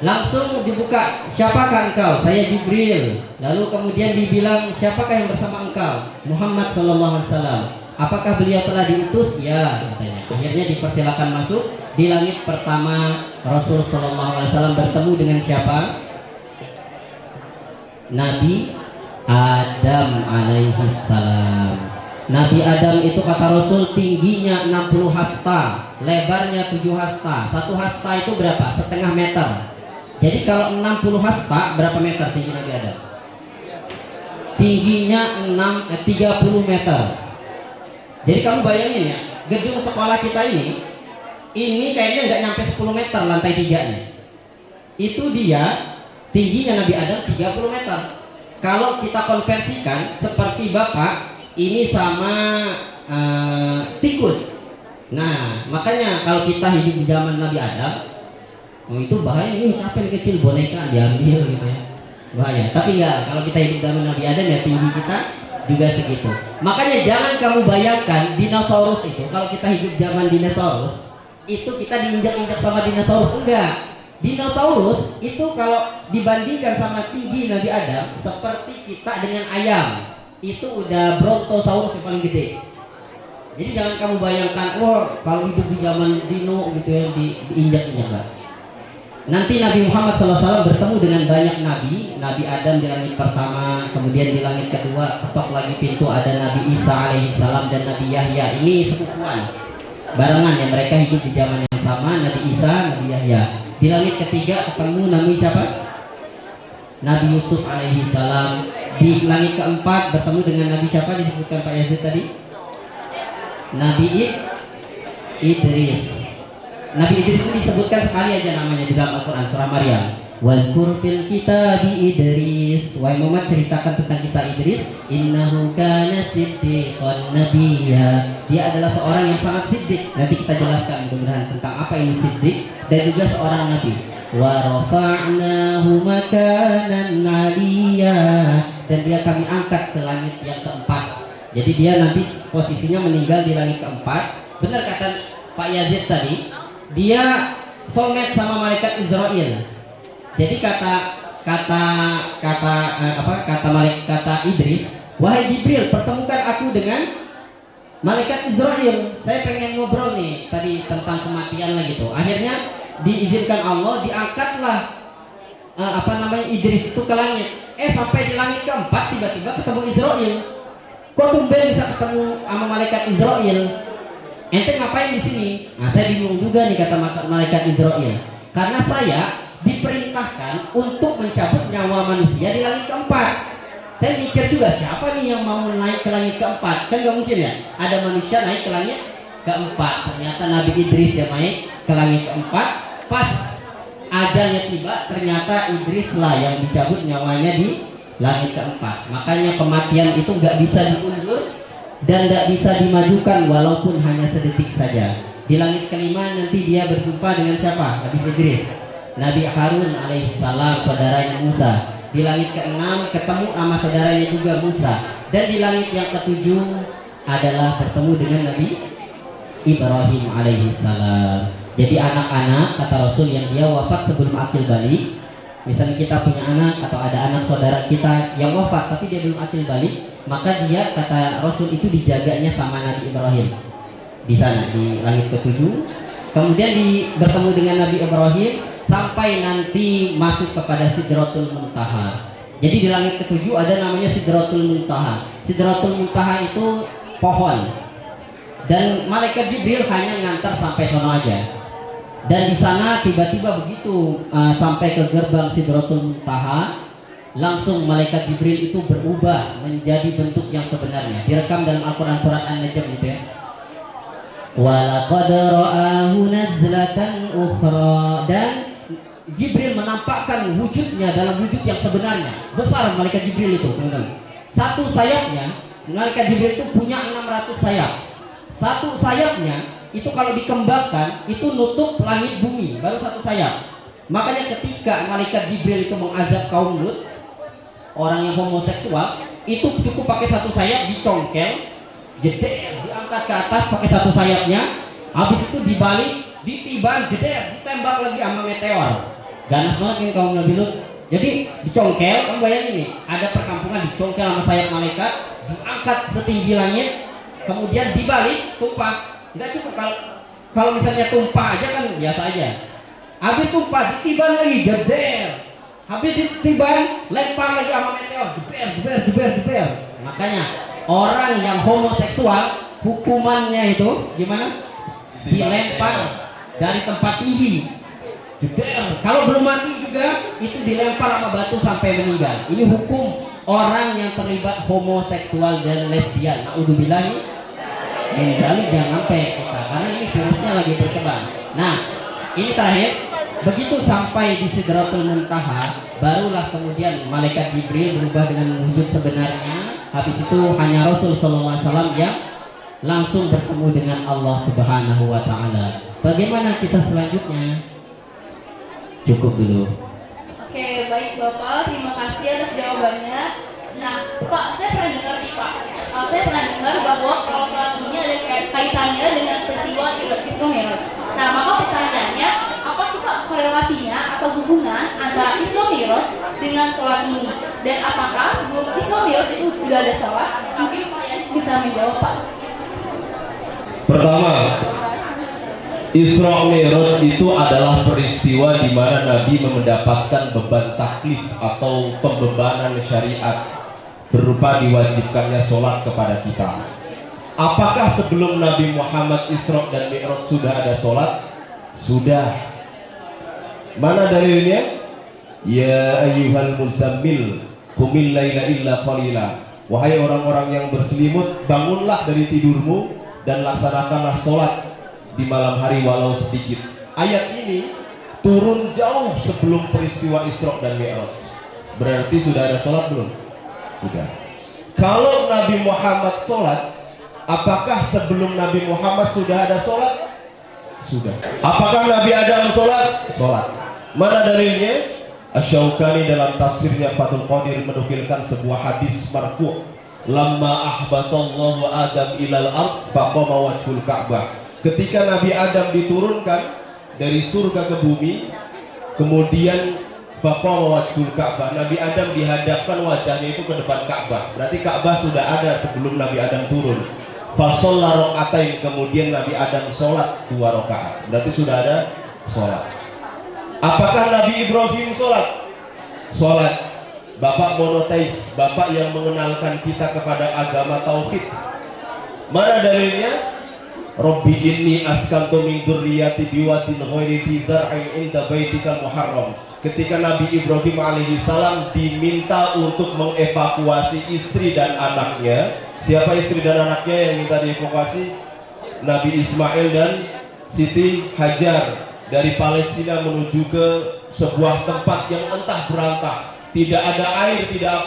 Langsung dibuka, siapakah engkau? Saya Jibril. Lalu kemudian dibilang, siapakah yang bersama engkau? Muhammad sallallahu alaihi wasallam. Apakah beliau telah diutus? Ya, katanya. Akhirnya dipersilakan masuk. Di langit pertama Rasul sallallahu alaihi wasallam bertemu dengan siapa? Nabi Adam alaihi salam. Nabi Adam itu kata Rasul tingginya 60 hasta, lebarnya 7 hasta. 1 hasta itu berapa? Setengah meter. Jadi kalau 60 hasta berapa meter tinggi Nabi Adam? Tingginya 30 meter. Jadi kamu bayangin ya, gedung sekolah kita ini kayaknya nggak nyampe 10 meter lantai 3-nya. Itu dia tingginya Nabi Adam 30 meter. Kalau kita konversikan seperti Bapak ini sama tikus. Nah, makanya kalau kita hidup di zaman Nabi Adam, itu bahaya. Ini siapa yang kecil, boneka diambil gitu ya, bahaya. Tapi enggak, kalau kita hidup zaman Nabi Adam ya tinggi kita juga segitu. Makanya jangan kamu bayangkan dinosaurus itu, kalau kita hidup zaman dinosaurus itu kita diinjak-injak sama dinosaurus. Enggak. Dinosaurus itu kalau dibandingkan sama tinggi Nabi Adam seperti kita dengan ayam. Itu udah Brontosaurus yang paling gede. Jadi jangan kamu bayangkan, kalau hidup di zaman dino gitu ya diinjak-injak lah. Nanti Nabi Muhammad SAW bertemu dengan banyak nabi. Nabi Adam di langit pertama, kemudian di langit kedua ketok lagi pintu, ada Nabi Isa alaihissalam dan Nabi Yahya. Ini sepupuan barengan ya, mereka hidup di zaman yang sama. Nabi Isa, Nabi Yahya. Di langit ketiga ketemu Nabi siapa? Nabi Yusuf alaihissalam. Di langit keempat bertemu dengan Nabi siapa disebutkan Pak Yazid tadi? Nabi Idris. Nabi Idris disebutkan sekali aja namanya di dalam Al-Quran surah Maryam. Wal kurfil kitabi Idris. Wahai Muhammad, ceritakan tentang kisah Idris. Innahu kana siddiqan nabiyya. Dia adalah seorang yang sangat siddiq. Nanti kita jelaskan mudah-mudahan tentang apa ini siddiq, dan juga seorang nabi. Wa rafa'nahu makanan 'aliyya. Dan dia kami angkat ke langit yang keempat. Jadi dia nanti posisinya meninggal di langit keempat. Benar kata Pak Yazid tadi, dia soulmate sama malaikat Israel. Jadi kata Idris, wahai Jibril, pertemukan aku dengan malaikat Israel. Saya pengen ngobrol nih tadi tentang kematian lah gitu. Akhirnya diizinkan Allah, diangkatlah Idris itu ke langit. Sampai di langit keempat tiba-tiba ketemu Israel. Kok tumben bisa ketemu sama malaikat Israel? Ente ngapain di sini? Nah, saya bingung juga nih kata malaikat Israel. Karena saya diperintahkan untuk mencabut nyawa manusia di langit keempat. Saya mikir juga, siapa nih yang mau naik ke langit keempat? Kan gak mungkin ya, ada manusia naik ke langit keempat. Ternyata Nabi Idris yang naik ke langit keempat. Pas ajalnya tiba, ternyata Idris lah yang dicabut nyawanya di langit keempat. Makanya kematian itu gak bisa diundur dan tidak bisa dimajukan walaupun hanya sedetik saja. Di langit kelima nanti dia berjumpa dengan siapa? Habis Idris, Nabi Harun alaihissalam, saudaranya Musa. Di langit keenam ketemu sama saudaranya juga Musa. Dan di langit yang ketujuh adalah bertemu dengan Nabi Ibrahim alaihissalam. Jadi anak-anak kata Rasul yang dia wafat sebelum akil balik. Misalnya kita punya anak atau ada anak saudara kita yang wafat tapi dia belum akil balik, maka dia kata Rasul itu dijaganya sama Nabi Ibrahim di sana di langit ketujuh. Kemudian bertemu dengan Nabi Ibrahim sampai nanti masuk kepada Sidratul Muntaha. Jadi di langit ketujuh ada namanya Sidratul Muntaha. Sidratul Muntaha itu pohon, dan malaikat Jibril hanya ngantar sampai sono aja. Dan di sana tiba-tiba begitu sampai ke gerbang Sidratul Muntaha, langsung malaikat Jibril itu berubah menjadi bentuk yang sebenarnya. Direkam dalam Al-Quran surat An-Najm gitu ya. Walaqad ra'ahu nazlatan ukhra, dan Jibril menampakkan wujudnya dalam wujud yang sebenarnya. Besar malaikat Jibril itu, teman-teman. Satu sayapnya, malaikat Jibril itu punya 600 sayap. Satu sayapnya itu kalau dikembangkan itu nutup langit bumi, baru satu sayap. Makanya ketika malaikat Jibril itu mengazab kaum Lut, orang yang homoseksual, itu cukup pakai satu sayap, dicongkel, jeder, diangkat ke atas pakai satu sayapnya, habis itu dibalik, ditiban, jeder, ditembak lagi sama meteor. Ganas banget ini kaum Nabi Lut. Jadi dicongkel, kamu bayangin nih, ada perkampungan dicongkel sama sayap malaikat, diangkat setinggi langit, kemudian dibalik, tumpah. Nggak cukup kalau misalnya tumpah aja kan biasa aja. Habis tumpah, ditiban lagi, jeder. Habis ditiban, lempar lagi sama meteor, jeber. Makanya orang yang homoseksual hukumannya itu gimana? Dilempar dari tempat tinggi. Jeder. Kalau belum mati juga itu dilempar sama batu sampai meninggal. Ini hukum orang yang terlibat homoseksual dan lesbian. Naudzubillah. Jangan sampai kita, karena ini virusnya lagi berkembang. Nah, ini terakhir. Begitu sampai di Sidratul Muntaha, barulah kemudian malaikat Jibril berubah dengan wujud sebenarnya. Habis itu hanya Rasul sallallahu alaihi wasallam yang langsung bertemu dengan Allah Subhanahu wa taala. Bagaimana kisah selanjutnya? Cukup dulu. Oke, baik Bapak, terima kasih atas jawabannya. Nah, Pak, saya pernah dengar nih Pak, saya pernah dengar bahwa kalau sholat ini ada kaitannya dengan peristiwa Isra Mi'raj. Nah, maka pertanyaannya, apa sih Pak korelasinya atau hubungan antara Isra Mi'raj dengan sholat ini? Dan apakah sebelum Isra Mi'raj itu sudah ada sholat? Mungkin Pak Yasin bisa menjawab Pak. Pertama, Isra Mi'raj itu adalah peristiwa di mana Nabi mendapatkan beban taklif atau pembebanan syariat berupa diwajibkannya sholat kepada kita. Apakah sebelum Nabi Muhammad Isra dan Mi'raj sudah ada sholat? Sudah. Mana dalilnya? Ya ayyuhal muzammil qumil laila illa qalila. Wahai orang-orang yang berselimut, bangunlah dari tidurmu dan laksanakanlah sholat di malam hari walau sedikit. Ayat ini turun jauh sebelum peristiwa Isra dan Mi'raj. Berarti sudah ada sholat belum? Sudah. Kalau Nabi Muhammad sholat, apakah sebelum Nabi Muhammad sudah ada sholat? Sudah. Apakah Nabi Adam sholat? Sholat. Mana dalilnya? Asy-Syaukani dalam tafsirnya Fathul Qadir menukilkan sebuah hadis marfu'. Lamma ahbatallahu Adam ilal ard faqama wajhul Ka'bah. Ketika Nabi Adam diturunkan dari surga ke bumi, kemudian faqama wajhul Ka'bah, Nabi Adam dihadapkan wajahnya itu ke depan Ka'bah. Berarti Ka'bah sudah ada sebelum Nabi Adam turun. Fasholla rokaatain, kemudian Nabi Adam sholat 2 rakaat. Berarti sudah ada sholat. Apakah Nabi Ibrahim sholat? Sholat. Bapak monoteis, bapak yang mengenalkan kita kepada agama tauhid. Mana dalilnya? Rabbi inni askantu min dzurriyyati biwadin ghairi dzi zar'in inda baitikal muharram. Ketika Nabi Ibrahim alaihi salam diminta untuk mengevakuasi istri dan anaknya. Siapa istri dan anaknya yang minta dievakuasi? Nabi Ismail dan Siti Hajar dari Palestina menuju ke sebuah tempat yang entah berantah. Tidak ada air, tidak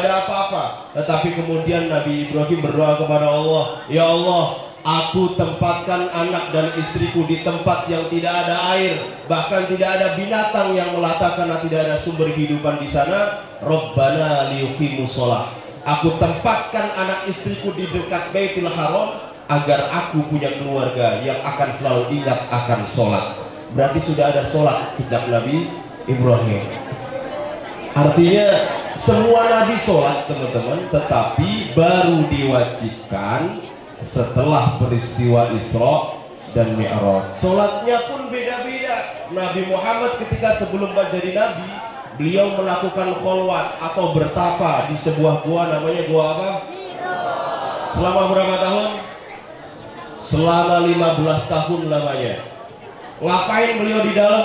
ada apa-apa. Tetapi kemudian Nabi Ibrahim berdoa kepada Allah, ya Allah, aku tempatkan anak dan istriku di tempat yang tidak ada air, bahkan tidak ada binatang yang melata karena tidak ada sumber kehidupan di sana. Rabbana liyuqimus shalah. Aku tempatkan anak istriku di dekat Baitul Haram agar aku punya keluarga yang akan selalu ingat akan sholat. Berarti sudah ada sholat sejak Nabi Ibrahim. Artinya semua Nabi sholat, teman-teman, tetapi baru diwajibkan setelah peristiwa Isra dan Mi'raj. Sholatnya pun beda-beda. Nabi Muhammad ketika sebelum menjadi Nabi, beliau melakukan kholwat atau bertapa di sebuah gua, namanya gua apa? Selama berapa tahun? Selama 15 tahun lamanya. Ngapain beliau di dalam?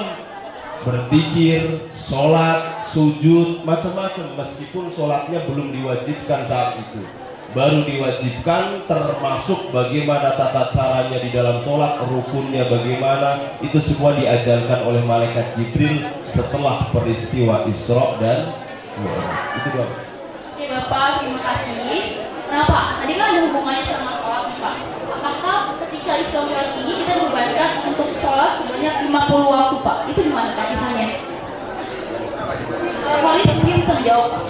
berzikir, sholat, sujud, macam-macam, meskipun sholatnya belum diwajibkan saat itu. Baru diwajibkan termasuk bagaimana tata caranya di dalam sholat, rukunnya bagaimana, itu semua diajarkan oleh malaikat Jibril setelah peristiwa Isra dan Mi'raj. Itu doang. Oke Bapak, terima kasih. Nah Pak, tadi kan ada hubungannya sama sholat nih Pak. Apakah ketika Isra Mi'raj ini kita dibebankan untuk sholat sebanyak 50 waktu Pak? Itu gimana Pak kisahnya? Walid mungkin bisa menjawab Pak.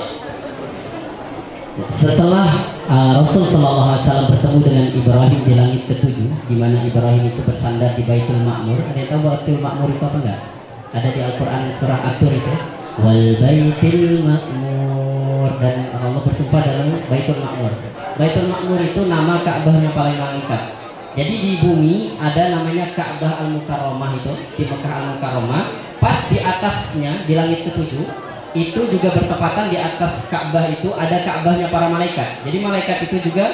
Setelah Rasul Shallallahu Alaihi Wasallam bertemu dengan Ibrahim di langit ketujuh, di mana Ibrahim itu bersandar di Baitul Ma'mur. Ada yang tahu Baitul Ma'mur itu apa enggak? Ada di Al-Quran surah At-Tur itu. Wal Baitul Ma'mur, dan Allah bersumpah dalam Baitul Ma'mur. Baitul Ma'mur itu nama Ka'bah yang paling lengkap. Jadi di bumi ada namanya Ka'bah Al-Mukarramah itu, di Mekah Al-Mukarramah. Pas di atasnya di langit ketujuh itu juga bertepatan di atas Ka'bah itu ada Ka'bahnya para malaikat. Jadi malaikat itu juga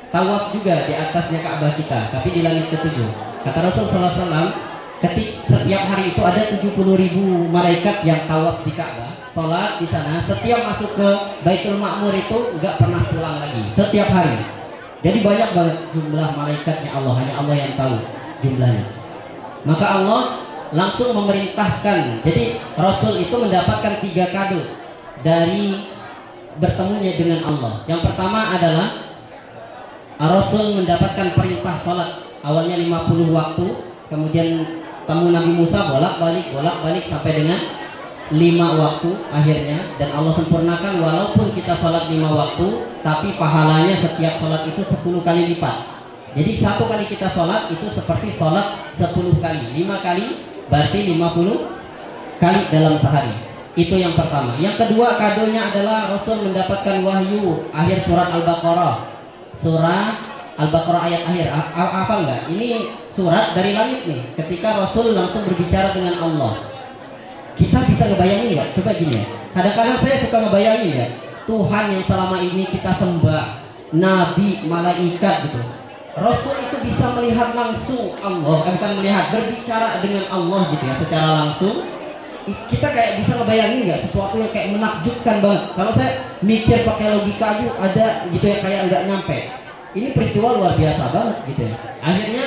tawaf juga di atasnya Ka'bah kita, tapi di langit ketujuh. Kata Rasul sallallahu alaihi wasallam, setiap hari itu ada 70.000 malaikat yang tawaf di Ka'bah, sholat di sana. Setiap masuk ke Baitul Ma'mur itu nggak pernah pulang lagi, setiap hari. Jadi banyak banget jumlah malaikatnya Allah, hanya Allah yang tahu jumlahnya. Maka Allah langsung memerintahkan. Jadi Rasul itu mendapatkan 3 kado dari bertemunya dengan Allah. Yang pertama adalah Rasul mendapatkan perintah sholat, awalnya 50 waktu, kemudian temu Nabi Musa bolak-balik sampai dengan 5 waktu akhirnya, dan Allah sempurnakan walaupun kita sholat 5 waktu, tapi pahalanya setiap sholat itu 10 kali lipat. Jadi 1 kali kita sholat itu seperti sholat 10 kali, 5 kali berarti 50 kali dalam sehari. Itu yang pertama. Yang kedua kadonya adalah Rasul mendapatkan wahyu akhir surat Al-Baqarah. Surah Al-Baqarah ayat akhir. Apa enggak? Ini surat dari langit nih. Ketika Rasul langsung berbicara dengan Allah. Kita bisa ngebayangin enggak? Coba gini ya. Kadang-kadang saya suka ngebayangin ya, Tuhan yang selama ini kita sembah, nabi, malaikat gitu. Rasul itu bisa melihat langsung Allah, bukan melihat, berbicara dengan Allah gitu ya, secara langsung. Kita kayak bisa ngebayangin nggak sesuatu yang kayak menakjubkan banget. Kalau saya mikir pakai logika aja ada gitu ya, kayak nggak nyampe. Ini peristiwa luar biasa banget gitu ya. Akhirnya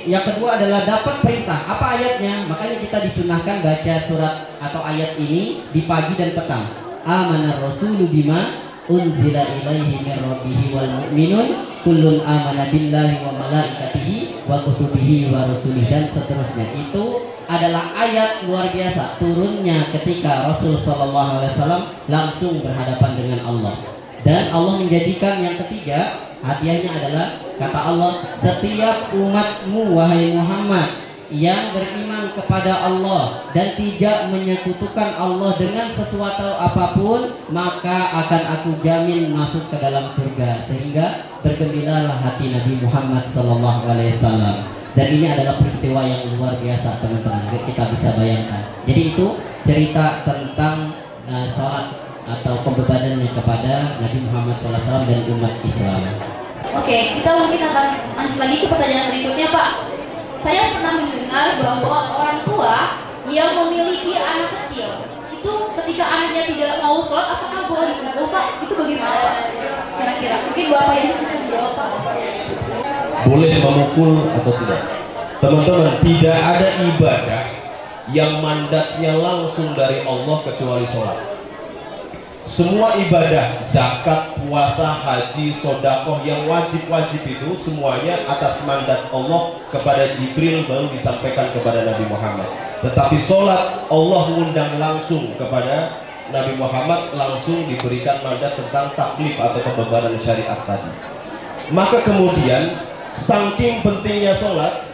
yang kedua adalah dapat perintah. Apa ayatnya? Makanya kita disunahkan baca surat atau ayat ini di pagi dan petang. Amanar rasulu bima unzila ilaihi min rabbihi wal mu'minun kullun amana billahi wa malaikatihi wa kutubihi wa rusulihi, dan seterusnya. Itu adalah ayat luar biasa turunnya ketika Rasul sallallahu alaihi wasallam langsung berhadapan dengan Allah. Dan Allah menjadikan yang ketiga, hadiahnya adalah kata Allah, setiap umatmu wahai Muhammad yang beriman kepada Allah dan tidak menyekutukan Allah dengan sesuatu apapun, maka akan aku jamin masuk ke dalam surga. Sehingga bergembiralah hati Nabi Muhammad SAW. Dan ini adalah peristiwa yang luar biasa teman-teman, kita bisa bayangkan. Jadi itu cerita tentang sholat atau pembebanannya kepada Nabi Muhammad SAW dan umat Islam. Oke, kita mungkin akan lanjut lagi ke pertanyaan berikutnya Pak. Saya pernah mendengar bahwa orang tua yang memiliki anak kecil itu ketika anaknya tidak mau sholat, apakah boleh dipukul Pak? Itu bagaimana Pak? Kira-kira mungkin Bapak yang bisa menjawab Pak. Boleh memukul atau tidak? Teman-teman, tidak ada ibadah yang mandatnya langsung dari Allah kecuali sholat. Semua ibadah, zakat, puasa, haji, sodakoh yang wajib-wajib itu semuanya atas mandat Allah kepada Jibril baru disampaikan kepada Nabi Muhammad. Tetapi sholat Allah mengundang langsung kepada Nabi Muhammad, langsung diberikan mandat tentang taklif atau pembebanan syariat tadi. Maka kemudian saking pentingnya sholat,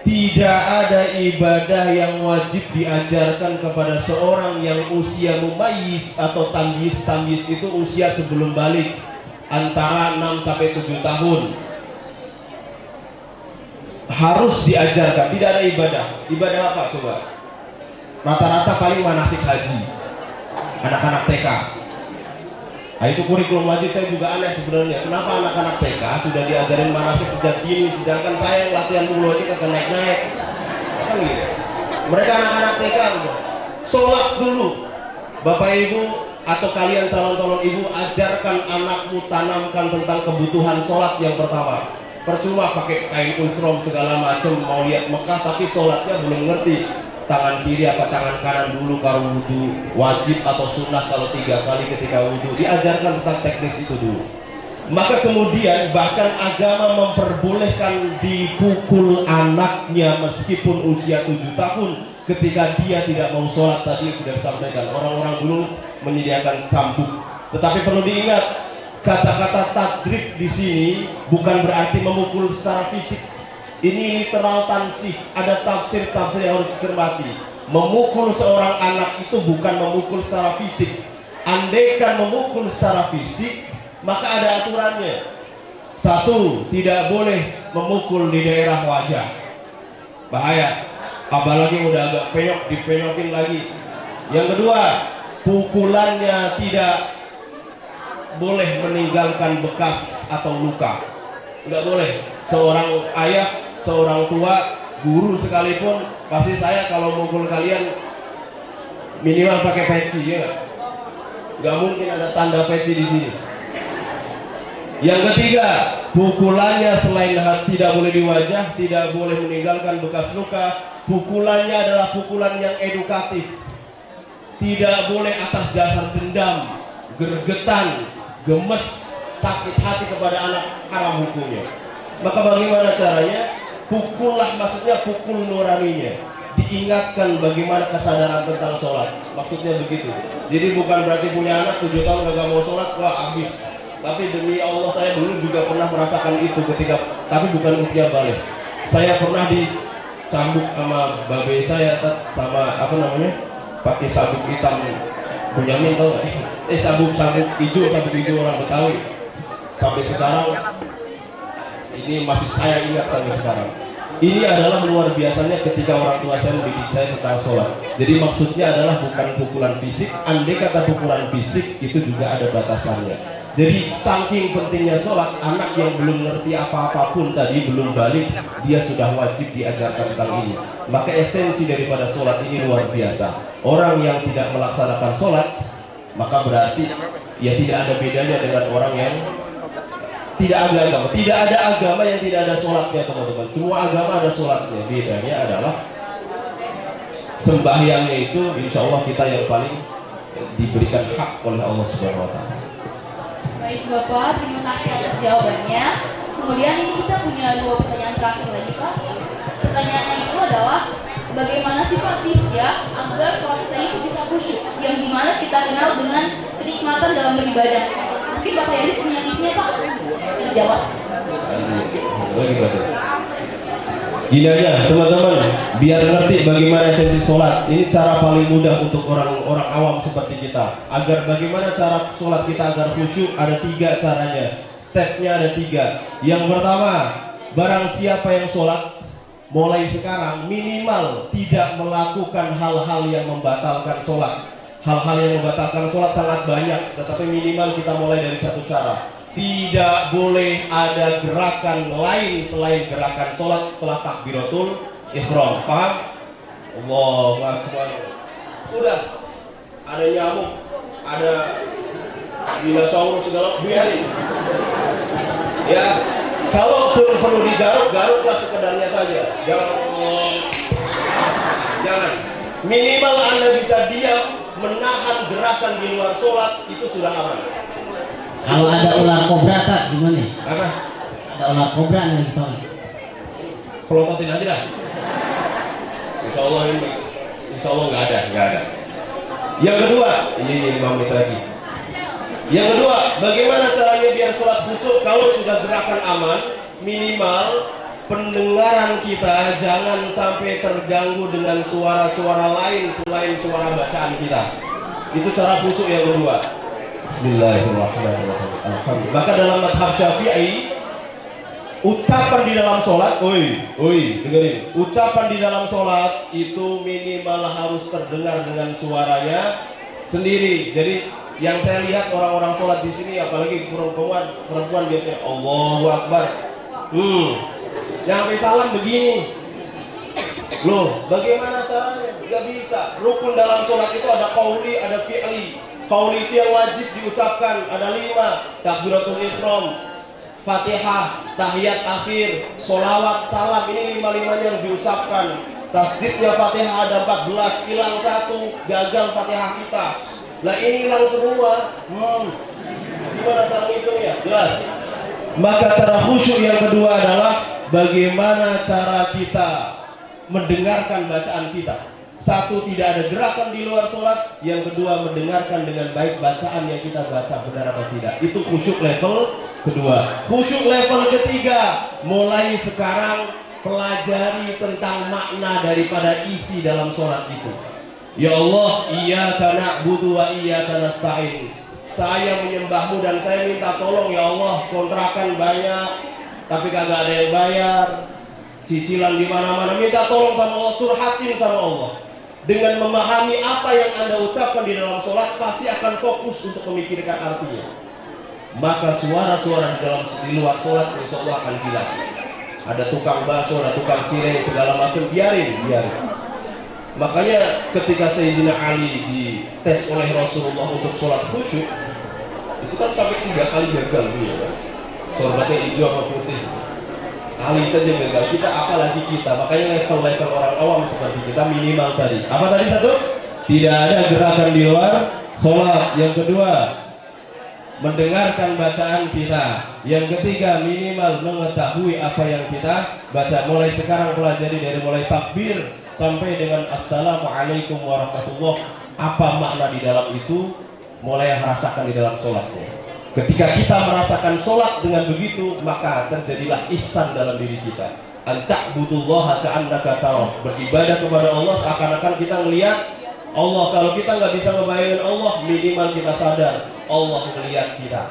tidak ada ibadah yang wajib diajarkan kepada seorang yang usia mumayyiz atau tamyiz. Tamyiz itu usia sebelum balik, antara 6 sampai 7 tahun. Harus diajarkan, tidak ada ibadah. Ibadah apa coba? Rata-rata paling manasik haji, anak-anak TK. Nah, itu kurikulum wajib. Saya juga aneh sebenarnya, kenapa anak-anak TK sudah diajarin manasik sejak dini, sedangkan saya yang latihan dulu aja kagak naik-naik. Kan gitu. Mereka anak-anak TK gitu. Sholat dulu. Bapak Ibu atau kalian calon-calon ibu, ajarkan anakmu, tanamkan tentang kebutuhan sholat yang pertama. Percuma pakai kain ihram segala macam, mau lihat Mekah tapi sholatnya belum ngerti. Tangan kiri apa tangan kanan dulu kalau wudhu, wajib atau sunnah kalau 3 kali ketika wudhu. Diajarkan tentang teknis itu dulu. Maka kemudian bahkan agama memperbolehkan dipukul anaknya meskipun usia 7 tahun ketika dia tidak mau sholat. Tadi sudah disampaikan, orang-orang dulu menyediakan cambuk. Tetapi perlu diingat, kata-kata tadrib di sini bukan berarti memukul secara fisik. Ini literal tansih, ada tafsir-tafsir yang harus dicermati. Memukul seorang anak itu bukan memukul secara fisik. Andaikan memukul secara fisik, maka ada aturannya. 1, tidak boleh memukul di daerah wajah, bahaya. Apalagi udah agak penyok, dipenyokin lagi. Yang kedua, pukulannya tidak boleh meninggalkan bekas atau luka. Nggak boleh. Seorang ayah, seorang tua, guru sekalipun, pasti saya kalau mukul kalian minimal pakai peci, ya nggak mungkin ada tanda peci di sini. Yang ketiga, pukulannya selain tidak boleh di wajah, tidak boleh meninggalkan bekas luka, pukulannya adalah pukulan yang edukatif. Tidak boleh atas dasar dendam, gergetan, gemes, sakit hati kepada anak, haram hukumnya. Maka bagaimana caranya? Pukullah, maksudnya pukul nuraninya. Diingatkan bagaimana kesadaran tentang sholat. Maksudnya begitu. Jadi bukan berarti punya anak 7 tahun gak mau sholat, wah habis. Tapi demi Allah saya dulu juga pernah merasakan itu ketika, tapi bukan usia balik. Saya pernah dicambuk sama babe saya, sama apa namanya, pakai sabuk hitam Bunyamin, tau gak? Sabuk hijau orang Betawi. Sampai sekarang ini masih saya ingat sampai sekarang. Ini adalah luar biasanya ketika orang tua saya mendidik saya tentang sholat. Jadi maksudnya adalah bukan pukulan fisik. Andai kata pukulan fisik itu juga ada batasannya. Jadi saking pentingnya sholat, anak yang belum ngerti apa-apapun tadi, belum balik, dia sudah wajib diajarkan tentang ini. Maka esensi daripada sholat ini luar biasa. Orang yang tidak melaksanakan sholat, maka berarti ya tidak ada bedanya dengan orang yang tidak ada agama. Tidak ada agama yang tidak ada sholatnya, teman-teman. Semua agama ada sholatnya. Bedanya adalah sembahyangnya itu insya Allah kita yang paling diberikan hak oleh Allah Subhanahu Wa Taala. Baik Bapak, terima kasih atas jawabannya. Kemudian ini kita punya 2 pertanyaan terakhir lagi Pak. Pertanyaannya itu adalah bagaimana sih Pak tips ya agar sholat kita itu bisa khusyuk, yang dimana kita kenal dengan kenikmatan dalam beribadah. Mungkin Bapak Yazid punya tipsnya Pak? Bisa jawab. Gini aja teman-teman, biar ngerti bagaimana esensi sholat. Ini cara paling mudah untuk orang-orang awam seperti kita. Agar bagaimana cara sholat kita agar khusyuk, ada 3 caranya. Stepnya ada 3. Yang pertama, barang siapa yang sholat mulai sekarang minimal tidak melakukan hal-hal yang membatalkan sholat. Hal-hal yang membatalkan sholat sangat banyak, tetapi minimal kita mulai dari 1 cara. Tidak boleh ada gerakan lain selain gerakan sholat setelah takbiratul ihram. Paham? Allahu Akbar. Sudah ada nyamuk, ada dinosaurus segala, biarin. Ya, kalaupun perlu digaruk, garuklah sekedarnya saja. Jangan. Minimal Anda bisa diam, menahan gerakan di luar sholat, itu sudah aman. Kalau ada ular kobra tak gimana? Apa? Ada ular kobra lagi sholat. Pelototin aja lah. Insya Allah nggak ada. Yang kedua, ini 5 menit lagi. Yang kedua, bagaimana caranya biar sholat khusyuk? Kalau sudah gerakan aman, minimal pendengaran kita jangan sampai terganggu dengan suara-suara lain selain suara bacaan kita. Itu cara khusyuk yang kedua. Bismillahirrahmanirrahim. Alhamdulillah. Maka dalam mazhab Syafi'i, ucapan di dalam sholat, dengerin. Ucapan di dalam sholat itu minimal harus terdengar dengan suaranya sendiri. Jadi yang saya lihat orang-orang sholat di sini, apalagi perempuan biasanya Allahu Akbar. Yang sampai salam begini. Loh, bagaimana caranya? Gak bisa. Rukun dalam sholat itu ada qauli, ada fi'li. Qauli itu yang wajib diucapkan, ada 5. Takbiratul ihram, Fatihah, tahiyat akhir, sholawat, salam. Ini 5-5 yang diucapkan. Tasdidnya Fatihah ada 14, hilang 1, gagal Fatihah kita. Lah ini hilang semua. Gimana cara ngitungnya? Jelas. Maka cara khusyuk yang kedua adalah bagaimana cara kita mendengarkan bacaan kita. Satu, tidak ada gerakan di luar sholat. Yang kedua, mendengarkan dengan baik bacaan yang kita baca benar atau tidak. Itu khusyuk level kedua. Khusyuk level ketiga, mulai sekarang pelajari tentang makna daripada isi dalam sholat itu. Ya Allah, iyyaka na'budu wa iyyaka nasta'in. Saya menyembahmu dan saya minta tolong ya Allah, kontrakan banyak tapi kagak ada yang bayar, cicilan di mana-mana, minta tolong sama Allah, curhatin sama Allah. Dengan memahami apa yang Anda ucapkan di dalam sholat, pasti akan fokus untuk memikirkan artinya. Maka suara-suara di luar sholat insya Allah akan hilang. Ada tukang bakso, ada tukang cireng, segala macam, biarin. Makanya ketika Sayyidina Ali dites oleh Rasulullah untuk sholat khusyuk, itu kan sampai 3 kali gagal ya kan? Sorbatnya hijau sama putih. Ali saja gagal, kita apalagi kita. Makanya level-level orang awam seperti kita minimal tadi. Apa tadi satu? Tidak ada gerakan di luar sholat. Yang kedua, mendengarkan bacaan kita. Yang ketiga, minimal mengetahui apa yang kita baca. Mulai sekarang pelajari dari mulai takbir sampai dengan assalamualaikum warahmatullah. Apa makna di dalam itu? Mulai merasakan di dalam sholatnya. Ketika kita merasakan sholat dengan begitu, maka terjadilah ihsan dalam diri kita. Anta'budullaha ka'annaka tarah. Beribadah kepada Allah seakan-akan kita melihat Allah. Kalau kita nggak bisa membayangkan Allah, minimal kita sadar Allah melihat kita.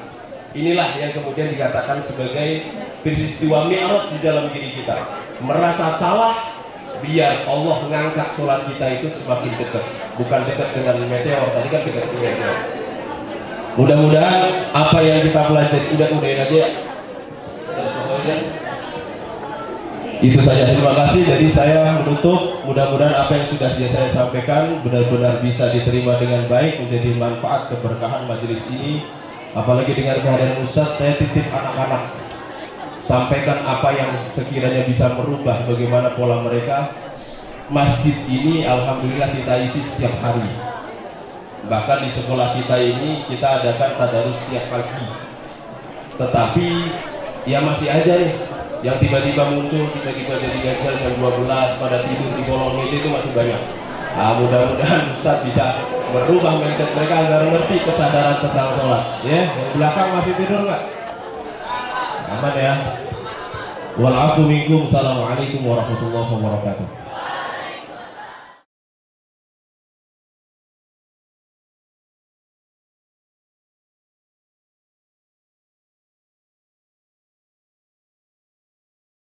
Inilah yang kemudian dikatakan sebagai peristiwa mi'raj di dalam diri kita. Merasa salah, biar Allah mengangkat sholat kita itu semakin dekat. Bukan dekat dengan meteor, tadi kan dekat dengan meteor. Mudah-mudahan apa yang kita pelajari, udahin aja. Itu saja, terima kasih. Jadi saya menutup, mudah-mudahan apa yang sudah saya sampaikan benar-benar bisa diterima dengan baik, menjadi manfaat keberkahan majelis ini. Apalagi dengan kehadiran Ustadz, saya titip anak-anak, sampaikan apa yang sekiranya bisa merubah bagaimana pola mereka. Masjid ini alhamdulillah kita isi setiap hari. Bahkan di sekolah kita ini kita adakan tadarus setiap pagi. Tetapi ya masih aja nih yang tiba-tiba muncul, tiba-tiba jadi gagal jam 12 pada tidur di kolong itu masih banyak. Mudah-mudahan Ustadz bisa merubah mindset mereka agar ngerti kesadaran tentang sholat. Ya, yang belakang masih tidur nggak? Aman ya. Wal afu minkum. Assalamualaikum warahmatullahi wabarakatuh.